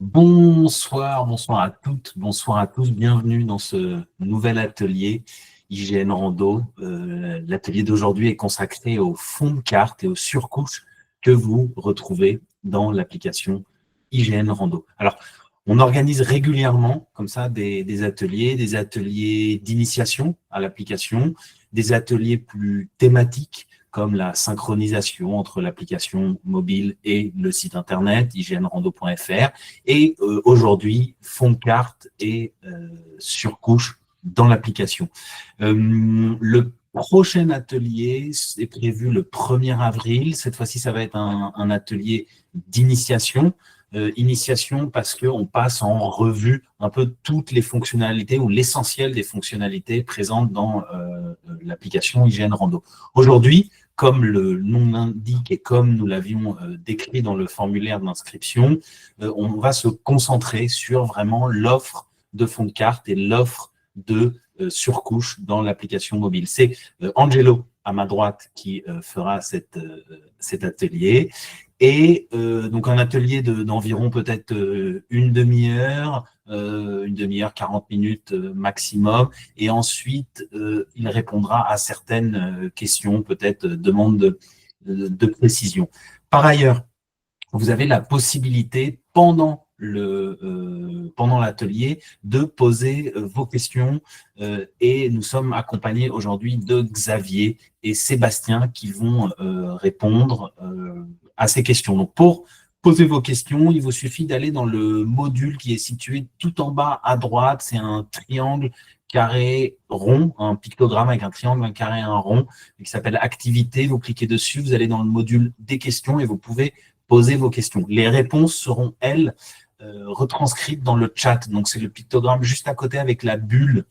Bonsoir, bonsoir à toutes, bonsoir à tous. Bienvenue dans ce nouvel atelier IGN Rando. L'atelier d'aujourd'hui est consacré au fond de carte et aux surcouches que vous retrouvez dans l'application IGN Rando. Alors, on organise régulièrement comme ça des ateliers d'initiation à l'application, des ateliers plus thématiques comme la synchronisation entre l'application mobile et le site internet ignrando.fr et aujourd'hui fond de carte et surcouche dans l'application. Le prochain atelier est prévu le 1er avril. Cette fois-ci, ça va être un atelier d'initiation. Initiation parce qu'on passe en revue un peu toutes les fonctionnalités ou l'essentiel des fonctionnalités présentes dans l'application IGN Rando. Aujourd'hui, comme le nom l'indique et comme nous l'avions décrit dans le formulaire d'inscription, on va se concentrer sur vraiment l'offre de fond de carte et l'offre de surcouche dans l'application mobile. C'est Angelo, à ma droite, qui fera cet atelier. Et donc un atelier d'environ peut-être une demi-heure, 40 minutes maximum. Et ensuite, il répondra à certaines questions, peut-être demandes de précision. Par ailleurs, vous avez la possibilité pendant l'atelier de poser vos questions et nous sommes accompagnés aujourd'hui de Xavier et Sébastien qui vont répondre à ces questions. Donc pour poser vos questions, il vous suffit d'aller dans le module qui est situé tout en bas à droite. C'est un triangle carré rond, un pictogramme avec un triangle, un carré, un rond, qui s'appelle Activité. Vous cliquez dessus, vous allez dans le module des questions et vous pouvez poser vos questions. Les réponses seront, elles, retranscrites dans le chat. Donc, c'est le pictogramme juste à côté avec la bulle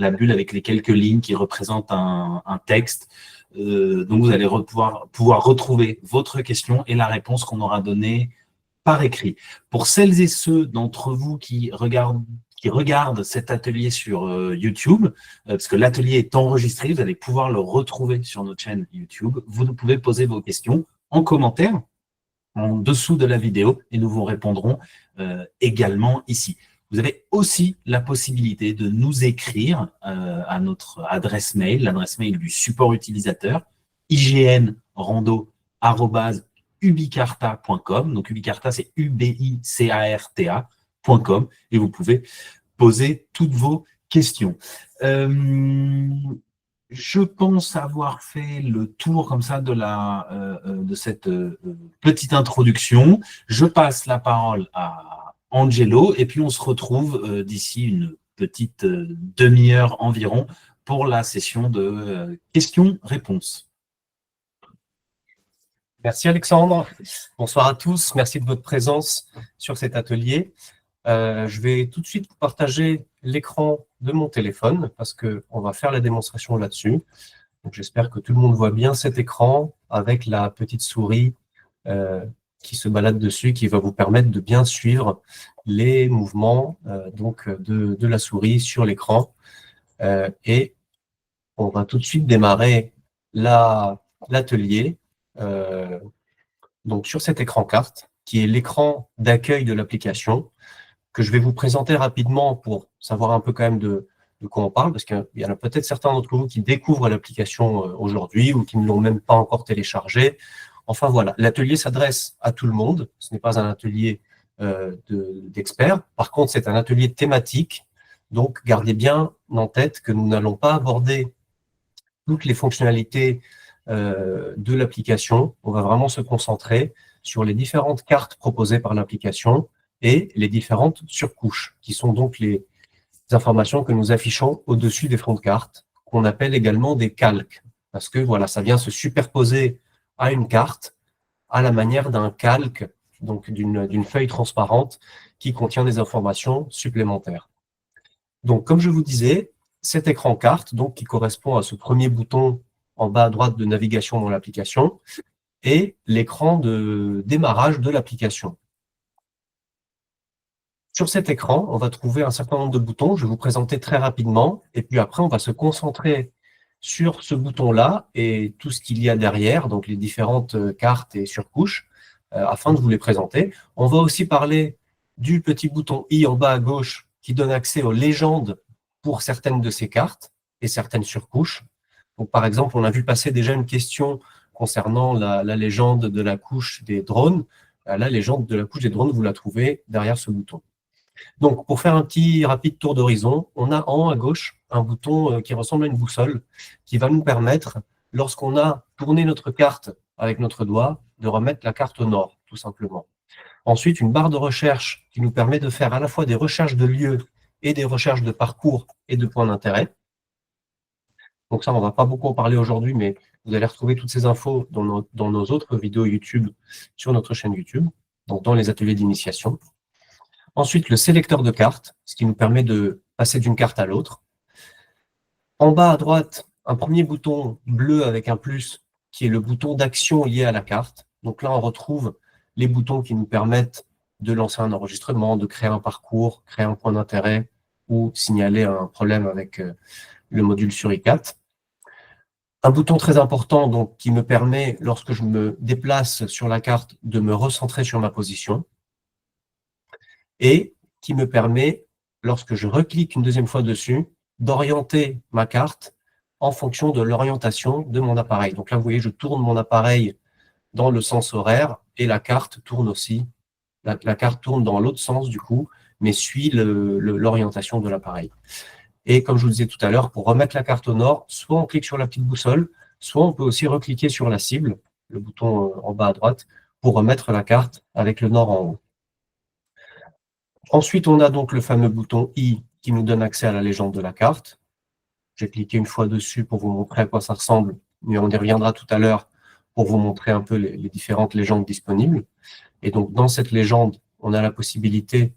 avec les quelques lignes qui représentent un texte. Donc, vous allez pouvoir retrouver votre question et la réponse qu'on aura donnée par écrit. Pour celles et ceux d'entre vous qui regardent cet atelier sur YouTube, parce que l'atelier est enregistré, vous allez pouvoir le retrouver sur notre chaîne YouTube. Vous pouvez poser vos questions en commentaire en dessous de la vidéo et nous vous répondrons également ici. Vous avez aussi la possibilité de nous écrire à notre adresse mail, l'adresse mail du support utilisateur, ignrando@ubicarta.com. Donc Ubicarta, c'est ubicarta.com et vous pouvez poser toutes vos questions. Je pense avoir fait le tour comme ça de cette petite introduction. Je passe la parole à Angelo et puis on se retrouve d'ici une petite demi-heure environ pour la session de questions-réponses. Merci Alexandre. Bonsoir à tous. Merci de votre présence sur cet atelier. Je vais tout de suite vous partager l'écran de mon téléphone parce qu'on va faire la démonstration là-dessus. J'espère que tout le monde voit bien cet écran avec la petite souris qui se balade dessus, qui va vous permettre de bien suivre les mouvements de la souris sur l'écran. Et on va tout de suite démarrer l'atelier donc sur cet écran carte, qui est l'écran d'accueil de l'application, que je vais vous présenter rapidement pour savoir un peu quand même de quoi on parle, parce qu'il y en a peut-être certains d'entre vous qui découvrent l'application aujourd'hui ou qui ne l'ont même pas encore téléchargée. Enfin voilà, l'atelier s'adresse à tout le monde, ce n'est pas un atelier d'experts. Par contre, c'est un atelier thématique, donc gardez bien en tête que nous n'allons pas aborder toutes les fonctionnalités de l'application. On va vraiment se concentrer sur les différentes cartes proposées par l'application et les différentes surcouches, qui sont donc les informations que nous affichons au-dessus des fonds de carte, qu'on appelle également des calques, parce que voilà, ça vient se superposer à une carte à la manière d'un calque, donc d'une feuille transparente qui contient des informations supplémentaires. Donc, comme je vous disais, cet écran carte, donc, qui correspond à ce premier bouton en bas à droite de navigation dans l'application, est l'écran de démarrage de l'application. Sur cet écran, on va trouver un certain nombre de boutons. Je vais vous présenter très rapidement. Et puis après, on va se concentrer sur ce bouton-là et tout ce qu'il y a derrière, donc les différentes cartes et surcouches, afin de vous les présenter. On va aussi parler du petit bouton I en bas à gauche qui donne accès aux légendes pour certaines de ces cartes et certaines surcouches. Donc, par exemple, on a vu passer déjà une question concernant la légende de la couche des drones. La légende de la couche des drones, vous la trouvez derrière ce bouton. Donc, pour faire un petit rapide tour d'horizon, on a en haut à gauche un bouton qui ressemble à une boussole qui va nous permettre, lorsqu'on a tourné notre carte avec notre doigt, de remettre la carte au nord, tout simplement. Ensuite, une barre de recherche qui nous permet de faire à la fois des recherches de lieux et des recherches de parcours et de points d'intérêt. Donc ça, on ne va pas beaucoup en parler aujourd'hui, mais vous allez retrouver toutes ces infos dans nos autres vidéos YouTube sur notre chaîne YouTube, donc dans les ateliers d'initiation. Ensuite, le sélecteur de cartes, ce qui nous permet de passer d'une carte à l'autre. En bas à droite, un premier bouton bleu avec un plus, qui est le bouton d'action lié à la carte. Donc là, on retrouve les boutons qui nous permettent de lancer un enregistrement, de créer un parcours, créer un point d'intérêt ou signaler un problème avec le module Suricat. Un bouton très important donc, qui me permet, lorsque je me déplace sur la carte, de me recentrer sur ma position et qui me permet, lorsque je reclique une deuxième fois dessus, d'orienter ma carte en fonction de l'orientation de mon appareil. Donc là, vous voyez, je tourne mon appareil dans le sens horaire et la carte tourne aussi. La carte tourne dans l'autre sens, du coup, mais suit l'orientation de l'appareil. Et comme je vous le disais tout à l'heure, pour remettre la carte au nord, soit on clique sur la petite boussole, soit on peut aussi recliquer sur la cible, le bouton en bas à droite, pour remettre la carte avec le nord en haut. Ensuite, on a donc le fameux bouton I qui nous donne accès à la légende de la carte. J'ai cliqué une fois dessus pour vous montrer à quoi ça ressemble, mais on y reviendra tout à l'heure pour vous montrer un peu les différentes légendes disponibles. Et donc, dans cette légende, on a la possibilité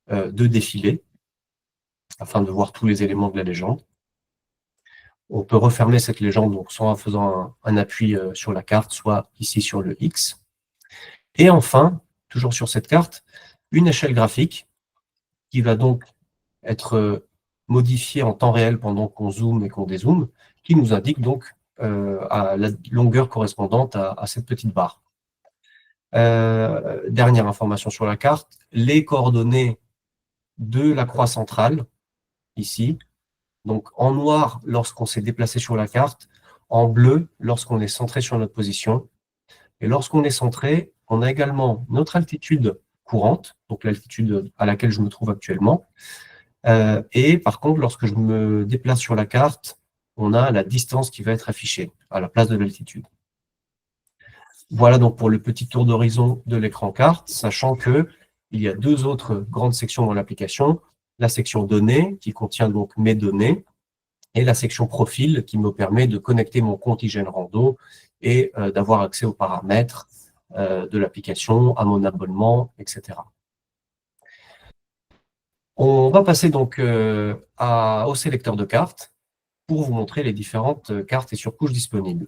de défiler afin de voir tous les éléments de la légende. On peut refermer cette légende donc, soit en faisant un appui sur la carte, soit ici sur le X. Et enfin, toujours sur cette carte, une échelle graphique qui va donc être modifiée en temps réel pendant qu'on zoome et qu'on dézoome, qui nous indique donc à la longueur correspondante à cette petite barre. Dernière information sur la carte, les coordonnées de la croix centrale, ici, donc en noir lorsqu'on s'est déplacé sur la carte, en bleu lorsqu'on est centré sur notre position. Et lorsqu'on est centré, on a également notre altitude courante, donc l'altitude à laquelle je me trouve actuellement. Et par contre, lorsque je me déplace sur la carte, on a la distance qui va être affichée à la place de l'altitude. Voilà donc pour le petit tour d'horizon de l'écran carte, sachant qu'il y a deux autres grandes sections dans l'application. La section données, qui contient donc mes données, et la section profil, qui me permet de connecter mon compte IGN Rando et d'avoir accès aux paramètres de l'application, à mon abonnement, etc. On va passer donc au sélecteur de cartes pour vous montrer les différentes cartes et surcouches disponibles.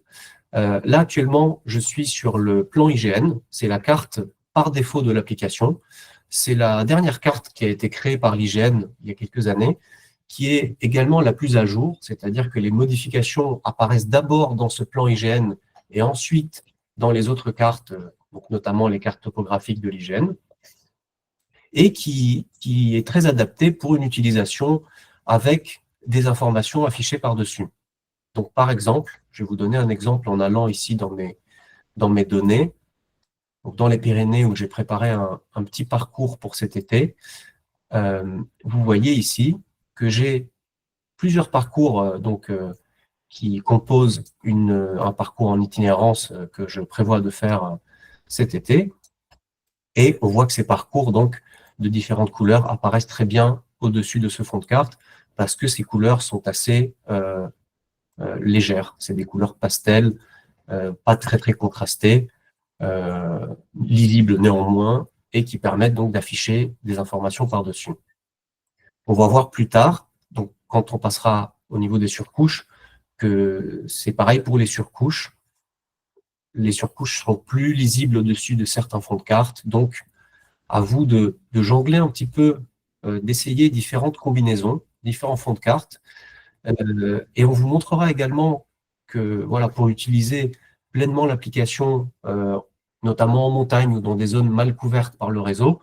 Là, actuellement, je suis sur le plan IGN. C'est la carte par défaut de l'application. C'est la dernière carte qui a été créée par l'IGN il y a quelques années, qui est également la plus à jour, c'est-à-dire que les modifications apparaissent d'abord dans ce plan IGN et ensuite dans les autres cartes, donc notamment les cartes topographiques de l'IGN, et qui est très adaptée pour une utilisation avec des informations affichées par-dessus. Donc, par exemple, je vais vous donner un exemple en allant ici dans mes données. Donc, dans les Pyrénées, où j'ai préparé un petit parcours pour cet été, vous voyez ici que j'ai plusieurs parcours qui composent un parcours en itinérance que je prévois de faire cet été. Et on voit que ces parcours donc, de différentes couleurs apparaissent très bien au-dessus de ce fond de carte parce que ces couleurs sont assez légères. C'est des couleurs pastel, pas très très contrastées, lisibles néanmoins, et qui permettent donc d'afficher des informations par-dessus. On va voir plus tard, donc quand on passera au niveau des surcouches, que c'est pareil pour les surcouches. Les surcouches seront plus lisibles au-dessus de certains fonds de carte, donc à vous de jongler un petit peu, d'essayer différentes combinaisons, différents fonds de carte, et on vous montrera également que voilà, pour utiliser pleinement l'application, notamment en montagne ou dans des zones mal couvertes par le réseau,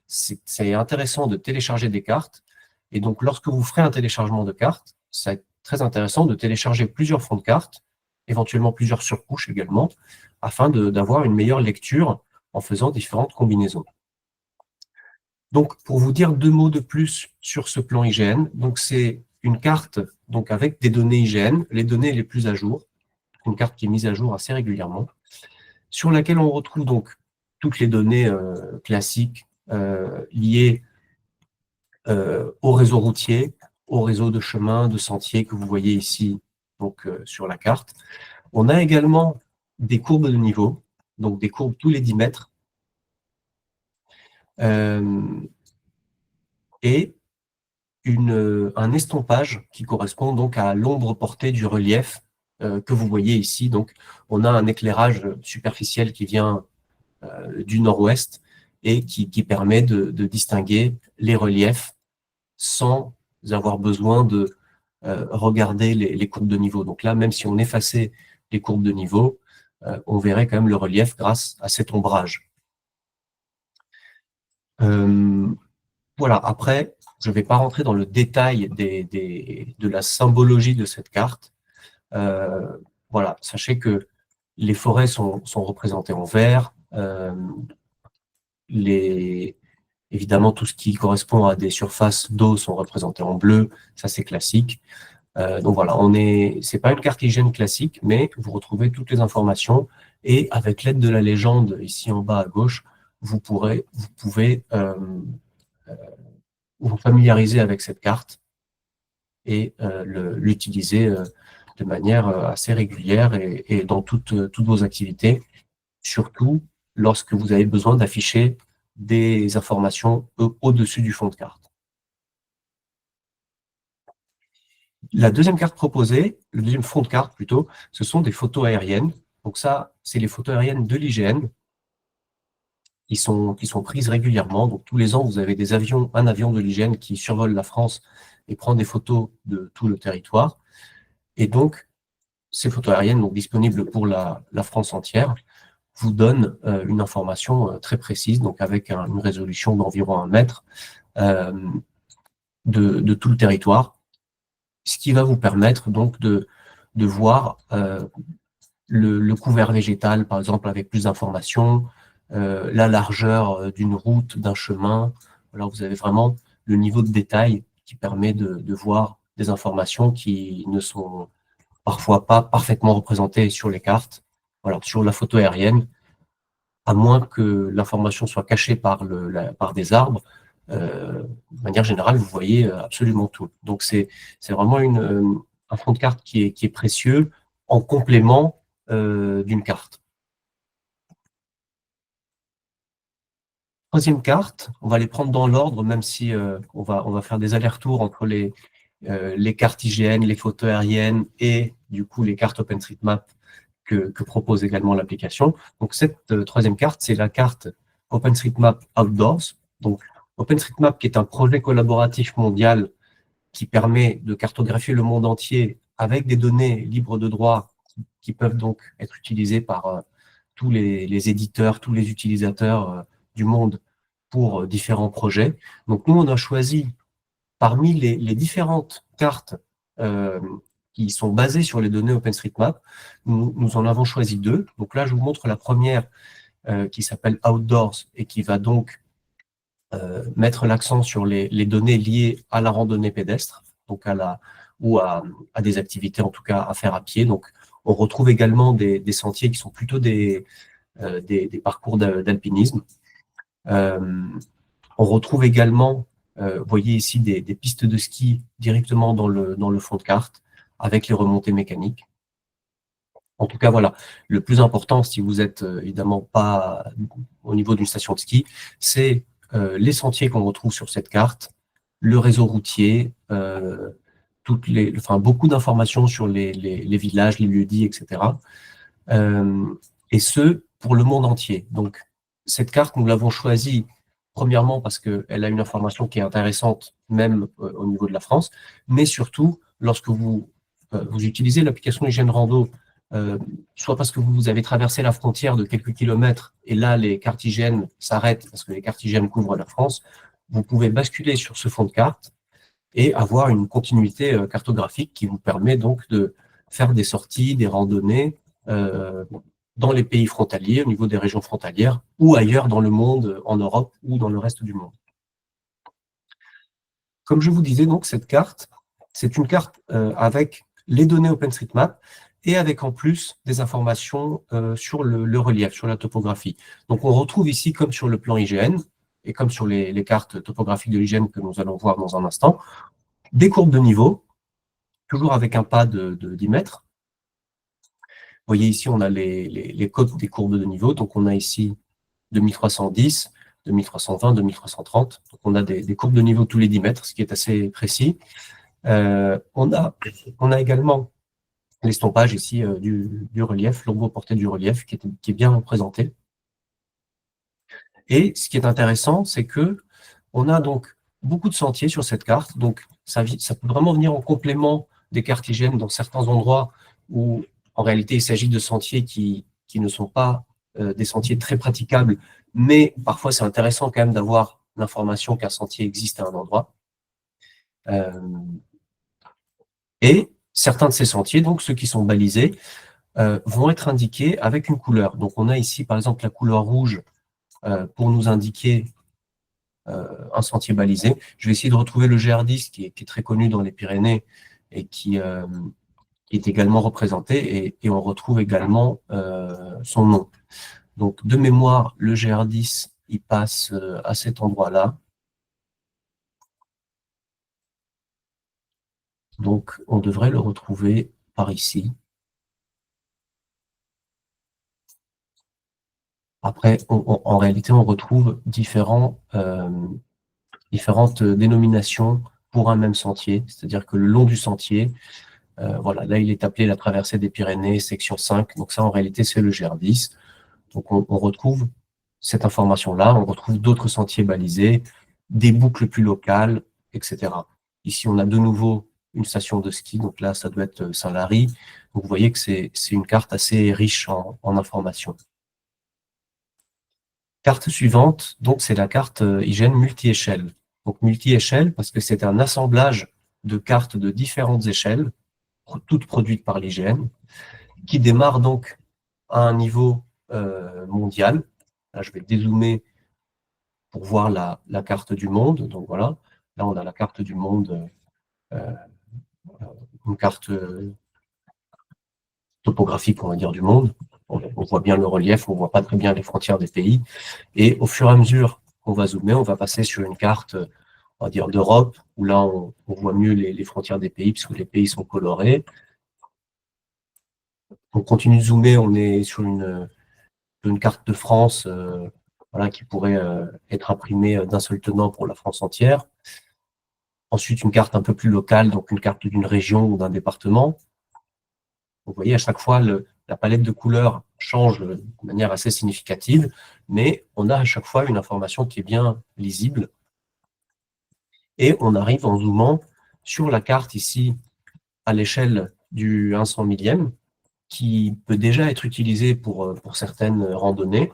c'est intéressant de télécharger des cartes. Et donc, lorsque vous ferez un téléchargement de cartes, c'est très intéressant de télécharger plusieurs fonds de cartes, éventuellement plusieurs surcouches également, afin d'avoir une meilleure lecture en faisant différentes combinaisons. Donc, pour vous dire 2 mots de plus sur ce plan IGN, donc c'est une carte donc avec des données IGN, les données les plus à jour, une carte qui est mise à jour assez régulièrement, sur laquelle on retrouve donc toutes les données classiques liées au réseau routier, au réseau de chemins, de sentiers que vous voyez ici donc, sur la carte. On a également des courbes de niveau, donc des courbes tous les 10 mètres, et un estompage qui correspond donc à l'ombre portée du relief que vous voyez ici. Donc, on a un éclairage superficiel qui vient du nord-ouest et qui permet de distinguer les reliefs sans avoir besoin de regarder les courbes de niveau. Donc là, même si on effaçait les courbes de niveau, on verrait quand même le relief grâce à cet ombrage. Voilà, après, je ne vais pas rentrer dans le détail de la symbologie de cette carte. Voilà, sachez que les forêts sont représentées en vert, évidemment, tout ce qui correspond à des surfaces d'eau sont représentées en bleu, ça c'est classique. Donc voilà, c'est pas une carte IGN classique, mais vous retrouvez toutes les informations et avec l'aide de la légende ici en bas à gauche, vous pouvez vous familiariser avec cette carte et l'utiliser de manière assez régulière et dans toutes vos activités, surtout lorsque vous avez besoin d'afficher des informations au-dessus du fond de carte. La deuxième carte proposée, le deuxième fond de carte plutôt, ce sont des photos aériennes. Donc ça, c'est les photos aériennes de l'IGN qui sont prises régulièrement. Donc tous les ans, vous avez un avion de l'IGN qui survole la France et prend des photos de tout le territoire. Et donc, ces photos aériennes, donc disponibles pour la France entière, vous donnent une information très précise, donc avec une résolution d'environ 1 mètre de tout le territoire, ce qui va vous permettre donc de voir le couvert végétal, par exemple, avec plus d'informations, la largeur d'une route, d'un chemin. Alors, vous avez vraiment le niveau de détail qui permet de voir des informations qui ne sont parfois pas parfaitement représentées sur les cartes. Voilà, sur la photo aérienne, à moins que l'information soit cachée par des arbres, de manière générale, vous voyez absolument tout. Donc, c'est vraiment un fond de carte qui est précieux en complément d'une carte. Troisième carte, on va les prendre dans l'ordre, même si on va faire des allers-retours entre les cartes IGN, les photos aériennes et du coup les cartes OpenStreetMap que propose également l'application. Donc cette troisième carte, c'est la carte OpenStreetMap Outdoors. Donc OpenStreetMap qui est un projet collaboratif mondial qui permet de cartographier le monde entier avec des données libres de droit qui peuvent donc être utilisées par tous les éditeurs, tous les utilisateurs du monde pour différents projets. Donc nous, on a choisi parmi les différentes cartes qui sont basées sur les données OpenStreetMap, nous en avons choisi 2. Donc là, je vous montre la première qui s'appelle Outdoors et qui va donc mettre l'accent sur les données liées à la randonnée pédestre, donc à des activités en tout cas à faire à pied. Donc on retrouve également des sentiers qui sont plutôt des parcours d'alpinisme. On retrouve également, vous voyez ici, des pistes de ski directement dans le fond de carte avec les remontées mécaniques. En tout cas, voilà, le plus important, si vous êtes évidemment pas au niveau d'une station de ski, c'est les sentiers qu'on retrouve sur cette carte, le réseau routier, beaucoup d'informations sur les villages, les lieux-dits, etc. Et ce, pour le monde entier. Donc, cette carte, nous l'avons choisie premièrement parce qu'elle a une information qui est intéressante, même au niveau de la France, mais surtout, lorsque vous utilisez l'application IGN Rando soit parce que vous avez traversé la frontière de quelques kilomètres et là, les cartes IGN s'arrêtent parce que les cartes IGN couvrent la France, vous pouvez basculer sur ce fond de carte et avoir une continuité cartographique qui vous permet donc de faire des sorties, des randonnées dans les pays frontaliers, au niveau des régions frontalières, ou ailleurs dans le monde, en Europe ou dans le reste du monde. Comme je vous disais, donc, cette carte, c'est une carte avec les données OpenStreetMap et avec en plus des informations sur le relief, sur la topographie. Donc, on retrouve ici, comme sur le plan IGN, et comme sur les cartes topographiques de l'IGN que nous allons voir dans un instant, des courbes de niveau, toujours avec un pas de 10 mètres. Vous voyez ici, on a les codes des courbes de niveau. Donc, on a ici 2310, 2320, 2330. Donc, on a des courbes de niveau tous les 10 mètres, ce qui est assez précis. On a également l'estompage ici du relief, l'ombre-portée du relief qui est bien représenté. Et ce qui est intéressant, c'est que on a donc beaucoup de sentiers sur cette carte. Donc, ça peut vraiment venir en complément des cartes IGN dans certains endroits où, en réalité, il s'agit de sentiers qui ne sont pas des sentiers très praticables, mais parfois, c'est intéressant quand même d'avoir l'information qu'un sentier existe à un endroit. Et certains de ces sentiers, donc ceux qui sont balisés, vont être indiqués avec une couleur. Donc, on a ici, par exemple, la couleur rouge pour nous indiquer un sentier balisé. Je vais essayer de retrouver le GR10 qui est très connu dans les Pyrénées et qui est également représenté et on retrouve également son nom. Donc, de mémoire, le GR10, il passe à cet endroit-là. Donc, on devrait le retrouver par ici. Après, en réalité, on retrouve différentes dénominations pour un même sentier. C'est-à-dire que le long du sentier, voilà, là, il est appelé la traversée des Pyrénées, section 5. Donc ça, en réalité, c'est le GR10. Donc, on retrouve cette information-là. On retrouve d'autres sentiers balisés, des boucles plus locales, etc. Ici, on a de nouveau une station de ski. Donc là, ça doit être Saint-Lary. Donc, vous voyez que c'est une carte assez riche en informations. Carte suivante, donc c'est la carte IGN multi-échelle. Donc multi-échelle parce que c'est un assemblage de cartes de différentes échelles, toutes produites par l'IGN, qui démarre donc à un niveau mondial. Là, je vais dézoomer pour voir la carte du monde. Donc voilà, là on a la carte du monde, une carte topographique, on va dire, du monde. On voit bien le relief, on ne voit pas très bien les frontières des pays. Et au fur et à mesure qu'on va zoomer, on va passer sur une carte, on va dire, d'Europe, où là, on voit mieux les frontières des pays, puisque les pays sont colorés. On continue de zoomer, on est sur une carte de France voilà, qui pourrait être imprimée d'un seul tenant pour la France entière. Ensuite, une carte un peu plus locale, donc une carte d'une région ou d'un département. Vous voyez, à chaque fois, la palette de couleurs change de manière assez significative, mais on a à chaque fois une information qui est bien lisible. Et on arrive en zoomant sur la carte ici à l'échelle du 100 millième, qui peut déjà être utilisée pour certaines randonnées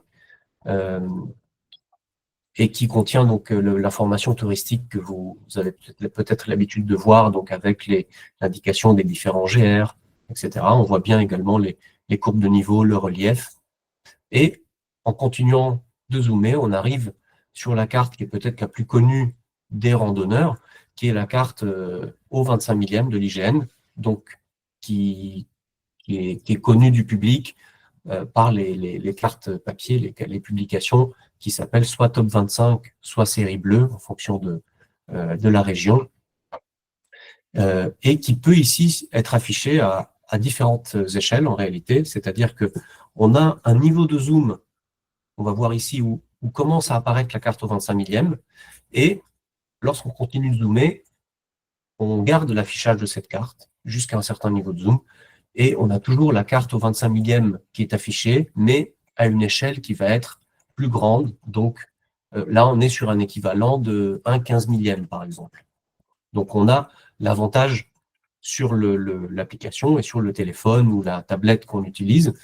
et qui contient donc l'information touristique que vous avez peut-être l'habitude de voir, donc avec l'indication des différents GR, etc. On voit bien également les courbes de niveau, le relief. Et en continuant de zoomer, on arrive sur la carte qui est peut-être la plus connue des randonneurs, qui est la carte au 25 millième de l'IGN, donc qui est connue du public par les cartes papier, les publications qui s'appellent soit Top 25, soit Série Bleue, en fonction de la région, et qui peut ici être affiché à différentes échelles en réalité, c'est-à-dire qu'on a un niveau de zoom, on va voir ici où commence à apparaître la carte au 25 millième, et lorsqu'on continue de zoomer, on garde l'affichage de cette carte jusqu'à un certain niveau de zoom, et on a toujours la carte au 25 millième qui est affichée, mais à une échelle qui va être plus grande. Donc là, on est sur un équivalent de 1/15 millième, par exemple. Donc on a l'avantage sur l'application et sur le téléphone ou la tablette qu'on utilise,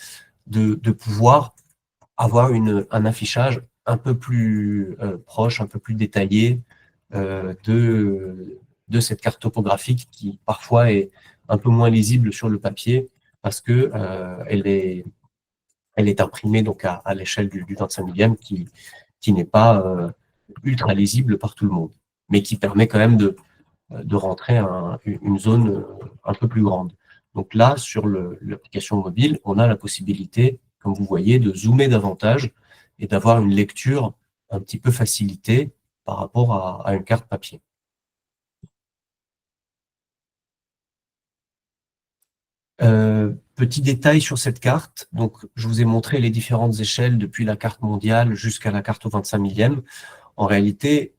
de pouvoir avoir un affichage un peu plus proche, un peu plus détaillé de cette carte topographique qui parfois est un peu moins lisible sur le papier parce que elle est imprimée donc à l'échelle du 25 millième qui n'est pas ultra lisible par tout le monde, mais qui permet quand même de rentrer une zone un peu plus grande. Donc là, sur l'application mobile, on a la possibilité, comme vous voyez, de zoomer davantage et d'avoir une lecture un petit peu facilitée par rapport à une carte papier. Petit détail sur cette carte, donc je vous ai montré les différentes échelles depuis la carte mondiale jusqu'à la carte au 25 millième. En réalité,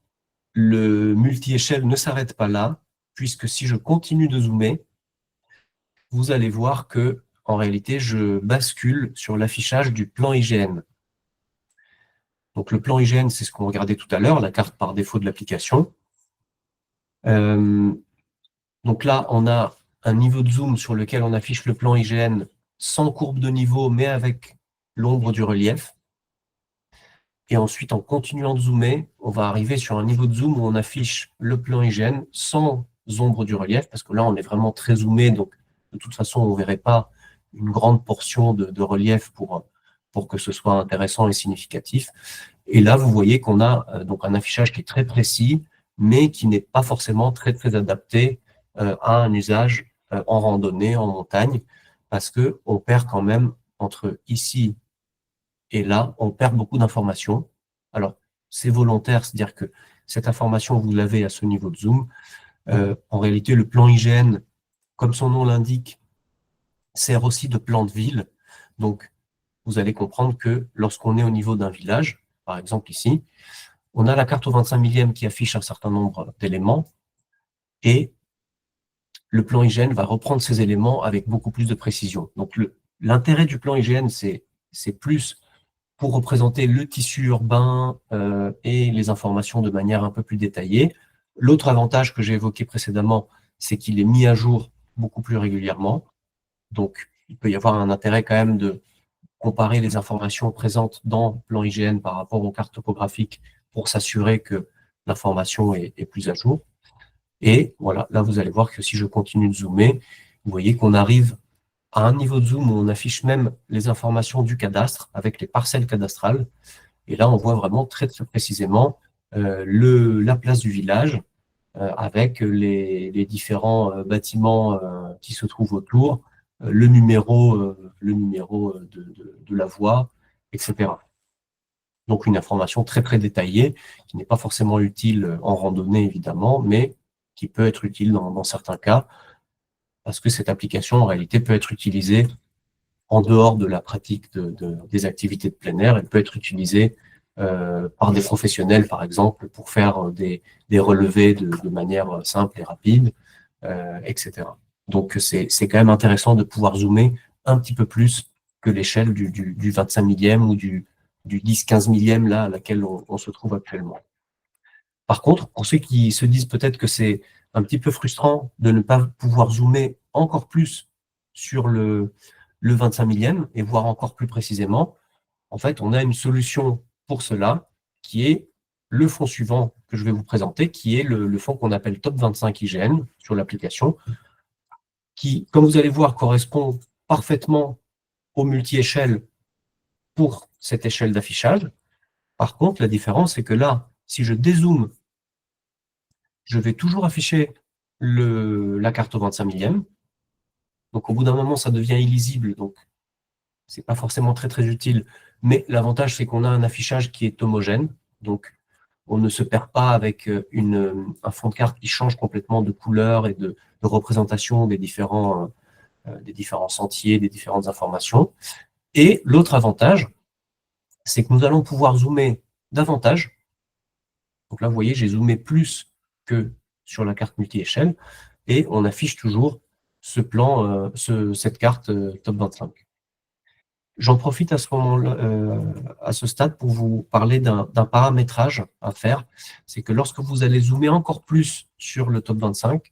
le multi-échelle ne s'arrête pas là, puisque si je continue de zoomer, vous allez voir que en réalité, je bascule sur l'affichage du plan IGN. Donc le plan IGN, c'est ce qu'on regardait tout à l'heure, la carte par défaut de l'application. Donc là, on a un niveau de zoom sur lequel on affiche le plan IGN sans courbe de niveau, mais avec l'ombre du relief. Et ensuite, en continuant de zoomer, on va arriver sur un niveau de zoom où on affiche le plan IGN sans ombre du relief, parce que là, on est vraiment très zoomé, donc de toute façon, on ne verrait pas une grande portion de relief pour que ce soit intéressant et significatif. Et là, vous voyez qu'on a donc un affichage qui est très précis, mais qui n'est pas forcément très, très adapté à un usage en randonnée, en montagne, parce qu'on perd quand même entre ici et là, on perd beaucoup d'informations. Alors, c'est volontaire, c'est-à-dire que cette information, vous l'avez à ce niveau de zoom. En réalité, le plan IGN, comme son nom l'indique, sert aussi de plan de ville. Donc, vous allez comprendre que lorsqu'on est au niveau d'un village, par exemple ici, on a la carte au 25 millième qui affiche un certain nombre d'éléments et le plan IGN va reprendre ces éléments avec beaucoup plus de précision. Donc, l'intérêt du plan IGN, c'est plus pour représenter le tissu urbain et les informations de manière un peu plus détaillée. L'autre avantage que j'ai évoqué précédemment, c'est qu'il est mis à jour beaucoup plus régulièrement. Donc, il peut y avoir un intérêt quand même de comparer les informations présentes dans le plan IGN par rapport aux cartes topographiques pour s'assurer que l'information est plus à jour. Et voilà, là, vous allez voir que si je continue de zoomer, vous voyez qu'on arrive à un niveau de zoom où on affiche même les informations du cadastre avec les parcelles cadastrales. Et là, on voit vraiment très, très précisément la place du village avec les différents bâtiments qui se trouvent autour, le numéro de la voie, etc. Donc, une information très, très détaillée qui n'est pas forcément utile en randonnée, évidemment, mais qui peut être utile dans certains cas parce que cette application, en réalité, peut être utilisée en dehors de la pratique des activités de plein air. Elle peut être utilisée par des professionnels, par exemple, pour faire des relevés de manière simple et rapide, etc. Donc, c'est quand même intéressant de pouvoir zoomer un petit peu plus que l'échelle du 25 millième ou du 10-15 millième là, à laquelle on se trouve actuellement. Par contre, pour ceux qui se disent peut-être que c'est un petit peu frustrant de ne pas pouvoir zoomer encore plus sur le 25 millième et voir encore plus précisément, en fait, on a une solution pour cela qui est le fond suivant que je vais vous présenter, qui est le fond qu'on appelle Top 25 IGN sur l'application, qui, comme vous allez voir, correspond parfaitement au multi-échelle pour cette échelle d'affichage. Par contre, la différence, c'est que là, si je dézoome, je vais toujours afficher la carte au 25 millième. Donc, au bout d'un moment, ça devient illisible, donc c'est pas forcément très, très utile. Mais l'avantage, c'est qu'on a un affichage qui est homogène, donc on ne se perd pas avec un fond de carte qui change complètement de couleur et de représentation des différents sentiers, des différentes informations. Et l'autre avantage, c'est que nous allons pouvoir zoomer davantage. Donc là, vous voyez, j'ai zoomé plus que sur la carte multi-échelle, et on affiche toujours ce plan, cette carte Top 25. J'en profite à ce moment-là, à ce stade, pour vous parler d'un paramétrage à faire. C'est que lorsque vous allez zoomer encore plus sur le Top 25,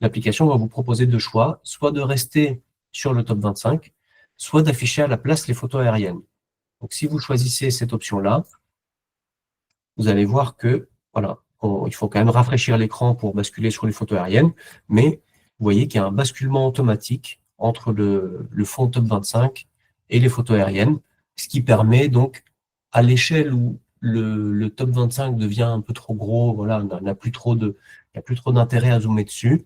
l'application va vous proposer deux choix, soit de rester sur le top 25, soit d'afficher à la place les photos aériennes. Donc, si vous choisissez cette option-là, vous allez voir que, voilà, il faut quand même rafraîchir l'écran pour basculer sur les photos aériennes, mais vous voyez qu'il y a un basculement automatique entre le fond top 25 et les photos aériennes, ce qui permet donc, à l'échelle où le top 25 devient un peu trop gros, voilà, il n'y a plus trop d'intérêt à zoomer dessus.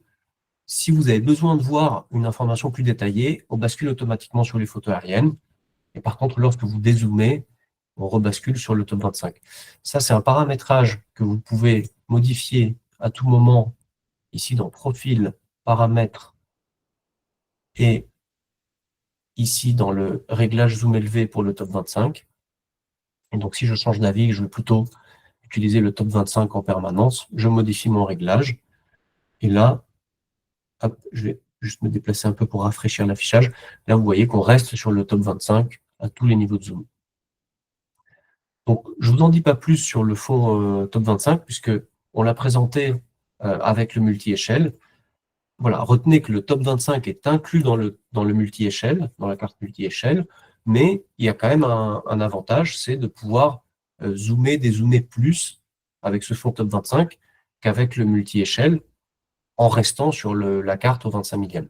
Si vous avez besoin de voir une information plus détaillée, on bascule automatiquement sur les photos aériennes. Et par contre, lorsque vous dézoomez, on rebascule sur le top 25. Ça, c'est un paramétrage que vous pouvez modifier à tout moment, ici dans Profil, Paramètres, et ici dans le réglage zoom élevé pour le top 25. Et donc, si je change d'avis, que je veux plutôt utiliser le top 25 en permanence, je modifie mon réglage. Et là, hop, je vais juste me déplacer un peu pour rafraîchir l'affichage. Là, vous voyez qu'on reste sur le top 25 à tous les niveaux de zoom. Donc, je ne vous en dis pas plus sur le fond top 25, puisque on l'a présenté avec le multi-échelle. Voilà, retenez que le top 25 est inclus dans le multi-échelle, dans la carte multi-échelle, mais il y a quand même un avantage, c'est de pouvoir zoomer, dézoomer plus avec ce fond top 25 qu'avec le multi-échelle, en restant sur la carte au 25 millième.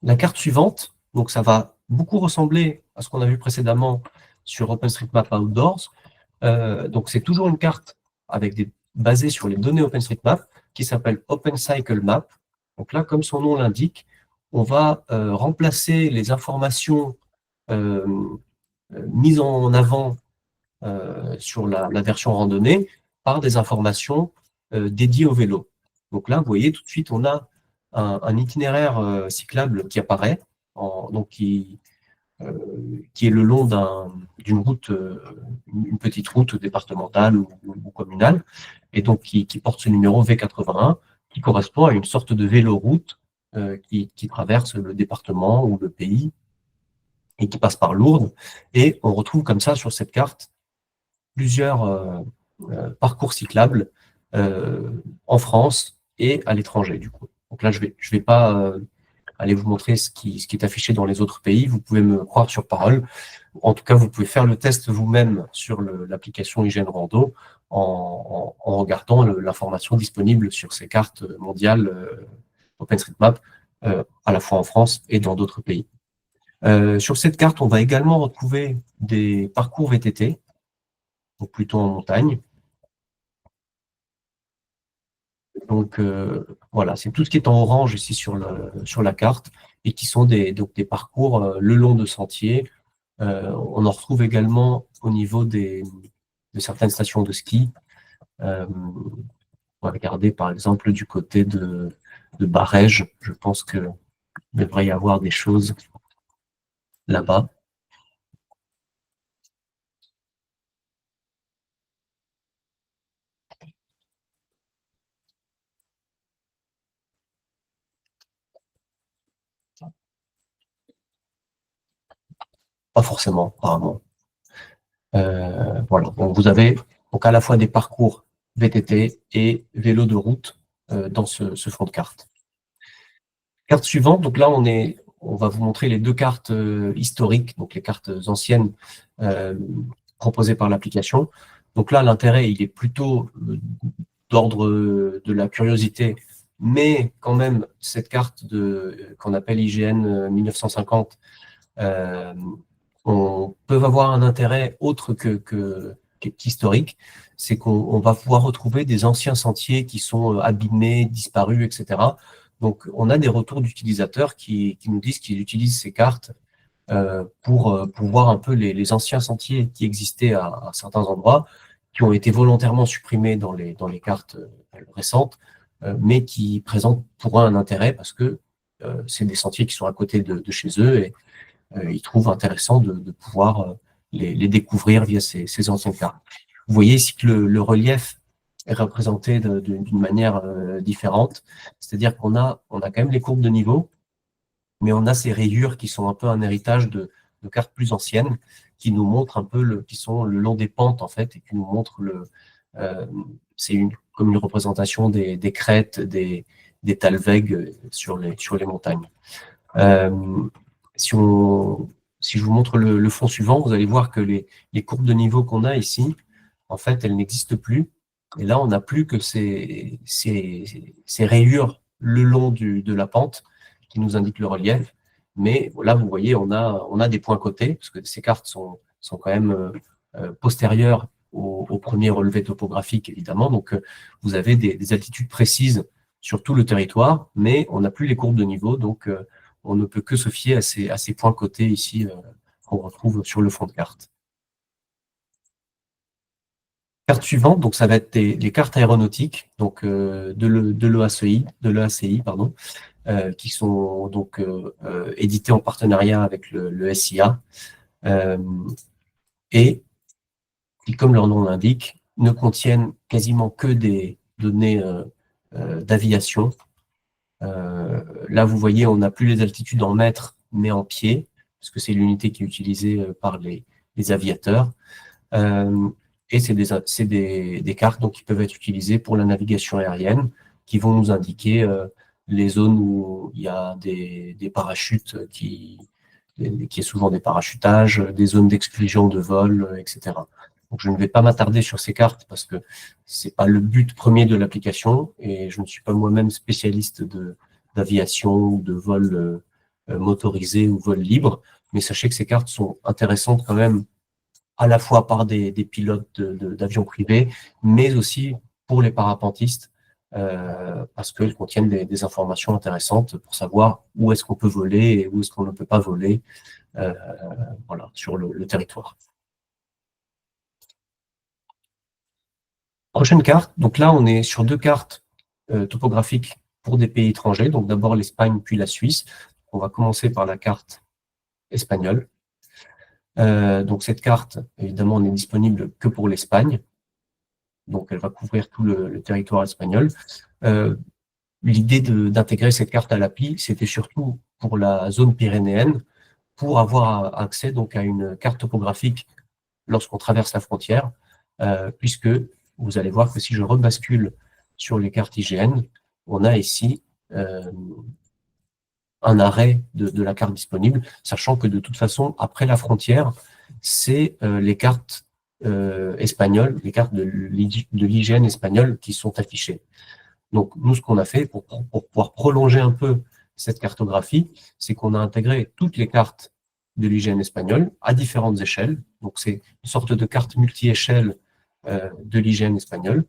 La carte suivante, donc ça va beaucoup ressembler à ce qu'on a vu précédemment sur OpenStreetMap Outdoors. Donc c'est toujours une carte basée sur les données OpenStreetMap qui s'appelle OpenCycleMap. Donc là, comme son nom l'indique, on va remplacer les informations mises en avant sur la version randonnée par des informations dédiées au vélo. Donc là, vous voyez, tout de suite, on a un itinéraire cyclable qui apparaît, donc qui est le long d'une route, une petite route départementale ou communale, et donc qui porte ce numéro V81, qui correspond à une sorte de véloroute qui traverse le département ou le pays et qui passe par Lourdes. Et on retrouve comme ça sur cette carte plusieurs parcours cyclables en France et à l'étranger, du coup. Donc là, je vais pas aller vous montrer ce qui est affiché dans les autres pays. Vous pouvez me croire sur parole. En tout cas, vous pouvez faire le test vous-même sur l'application IGN Rando en regardant l'information disponible sur ces cartes mondiales OpenStreetMap, à la fois en France et dans d'autres pays. Sur cette carte, on va également retrouver des parcours VTT, donc plutôt en montagne. Donc voilà, c'est tout ce qui est en orange ici sur la carte et qui sont des parcours le long de sentiers. On en retrouve également au niveau de certaines stations de ski. On va regarder par exemple du côté de Barège. Je pense qu'il devrait y avoir des choses là-bas. Pas forcément, apparemment. Voilà, donc vous avez donc à la fois des parcours VTT et vélo de route dans ce fond de carte. Carte suivante, donc là on va vous montrer les deux cartes historiques, donc les cartes anciennes proposées par l'application. Donc là, l'intérêt, il est plutôt d'ordre de la curiosité, mais quand même, cette carte qu'on appelle IGN 1950, on peut avoir un intérêt autre qu'historique, c'est qu'on va pouvoir retrouver des anciens sentiers qui sont abîmés, disparus, etc. Donc, on a des retours d'utilisateurs qui nous disent qu'ils utilisent ces cartes pour voir un peu les anciens sentiers qui existaient à certains endroits, qui ont été volontairement supprimés dans les cartes récentes, mais qui présentent pour eux un intérêt parce que c'est des sentiers qui sont à côté de chez eux et ils trouvent intéressant de pouvoir les découvrir via ces anciennes cartes. Vous voyez ici que le relief est représenté d'une manière différente, c'est-à-dire qu'on a quand même les courbes de niveau, mais on a ces rayures qui sont un peu un héritage de cartes plus anciennes, qui nous montrent un peu qui sont le long des pentes en fait, et qui nous montrent c'est comme une représentation des crêtes, des talwegs sur les montagnes. Si je vous montre le fond suivant, vous allez voir que les courbes de niveau qu'on a ici, en fait, elles n'existent plus. Et là, on n'a plus que ces rayures le long de la pente qui nous indiquent le relief. Mais là, vous voyez, on a des points cotés, parce que ces cartes sont quand même postérieures au premier relevé topographique, évidemment. Donc, vous avez des altitudes précises sur tout le territoire, mais on n'a plus les courbes de niveau. Donc, on ne peut que se fier à ces points cotés ici qu'on retrouve sur le fond de carte. Carte suivante, donc ça va être les cartes aéronautiques, donc de l'EACI, pardon, qui sont donc éditées en partenariat avec le SIA et qui, comme leur nom l'indique, ne contiennent quasiment que des données d'aviation. Là, vous voyez, on n'a plus les altitudes en mètres, mais en pieds, parce que c'est l'unité qui est utilisée par les aviateurs. Et c'est des cartes donc, qui peuvent être utilisées pour la navigation aérienne, qui vont nous indiquer les zones où il y a des parachutes, qui est souvent des parachutages, des zones d'exclusion de vol, etc. Donc, je ne vais pas m'attarder sur ces cartes parce que ce n'est pas le but premier de l'application et je ne suis pas moi-même spécialiste d'aviation ou de vol motorisé ou vol libre, mais sachez que ces cartes sont intéressantes quand même à la fois par des pilotes d'avions privés, mais aussi pour les parapentistes, parce qu'elles contiennent des informations intéressantes pour savoir où est-ce qu'on peut voler et où est-ce qu'on ne peut pas voler voilà, sur le territoire. Prochaine carte, donc là on est sur deux cartes topographiques pour des pays étrangers, donc d'abord l'Espagne puis la Suisse. On va commencer par la carte espagnole. Donc cette carte, évidemment, n'est disponible que pour l'Espagne. Donc elle va couvrir tout le territoire espagnol. L'idée d'intégrer cette carte à l'appli, c'était surtout pour la zone pyrénéenne, pour avoir accès donc à une carte topographique lorsqu'on traverse la frontière, puisque vous allez voir que si je rebascule sur les cartes IGN, on a ici un arrêt de la carte disponible, sachant que de toute façon, après la frontière, c'est les cartes espagnoles, les cartes de l'IGN espagnole qui sont affichées. Donc, nous, ce qu'on a fait pour pouvoir prolonger un peu cette cartographie, c'est qu'on a intégré toutes les cartes de l'IGN espagnole à différentes échelles. Donc, c'est une sorte de carte multi-échelle de l'IGN espagnole,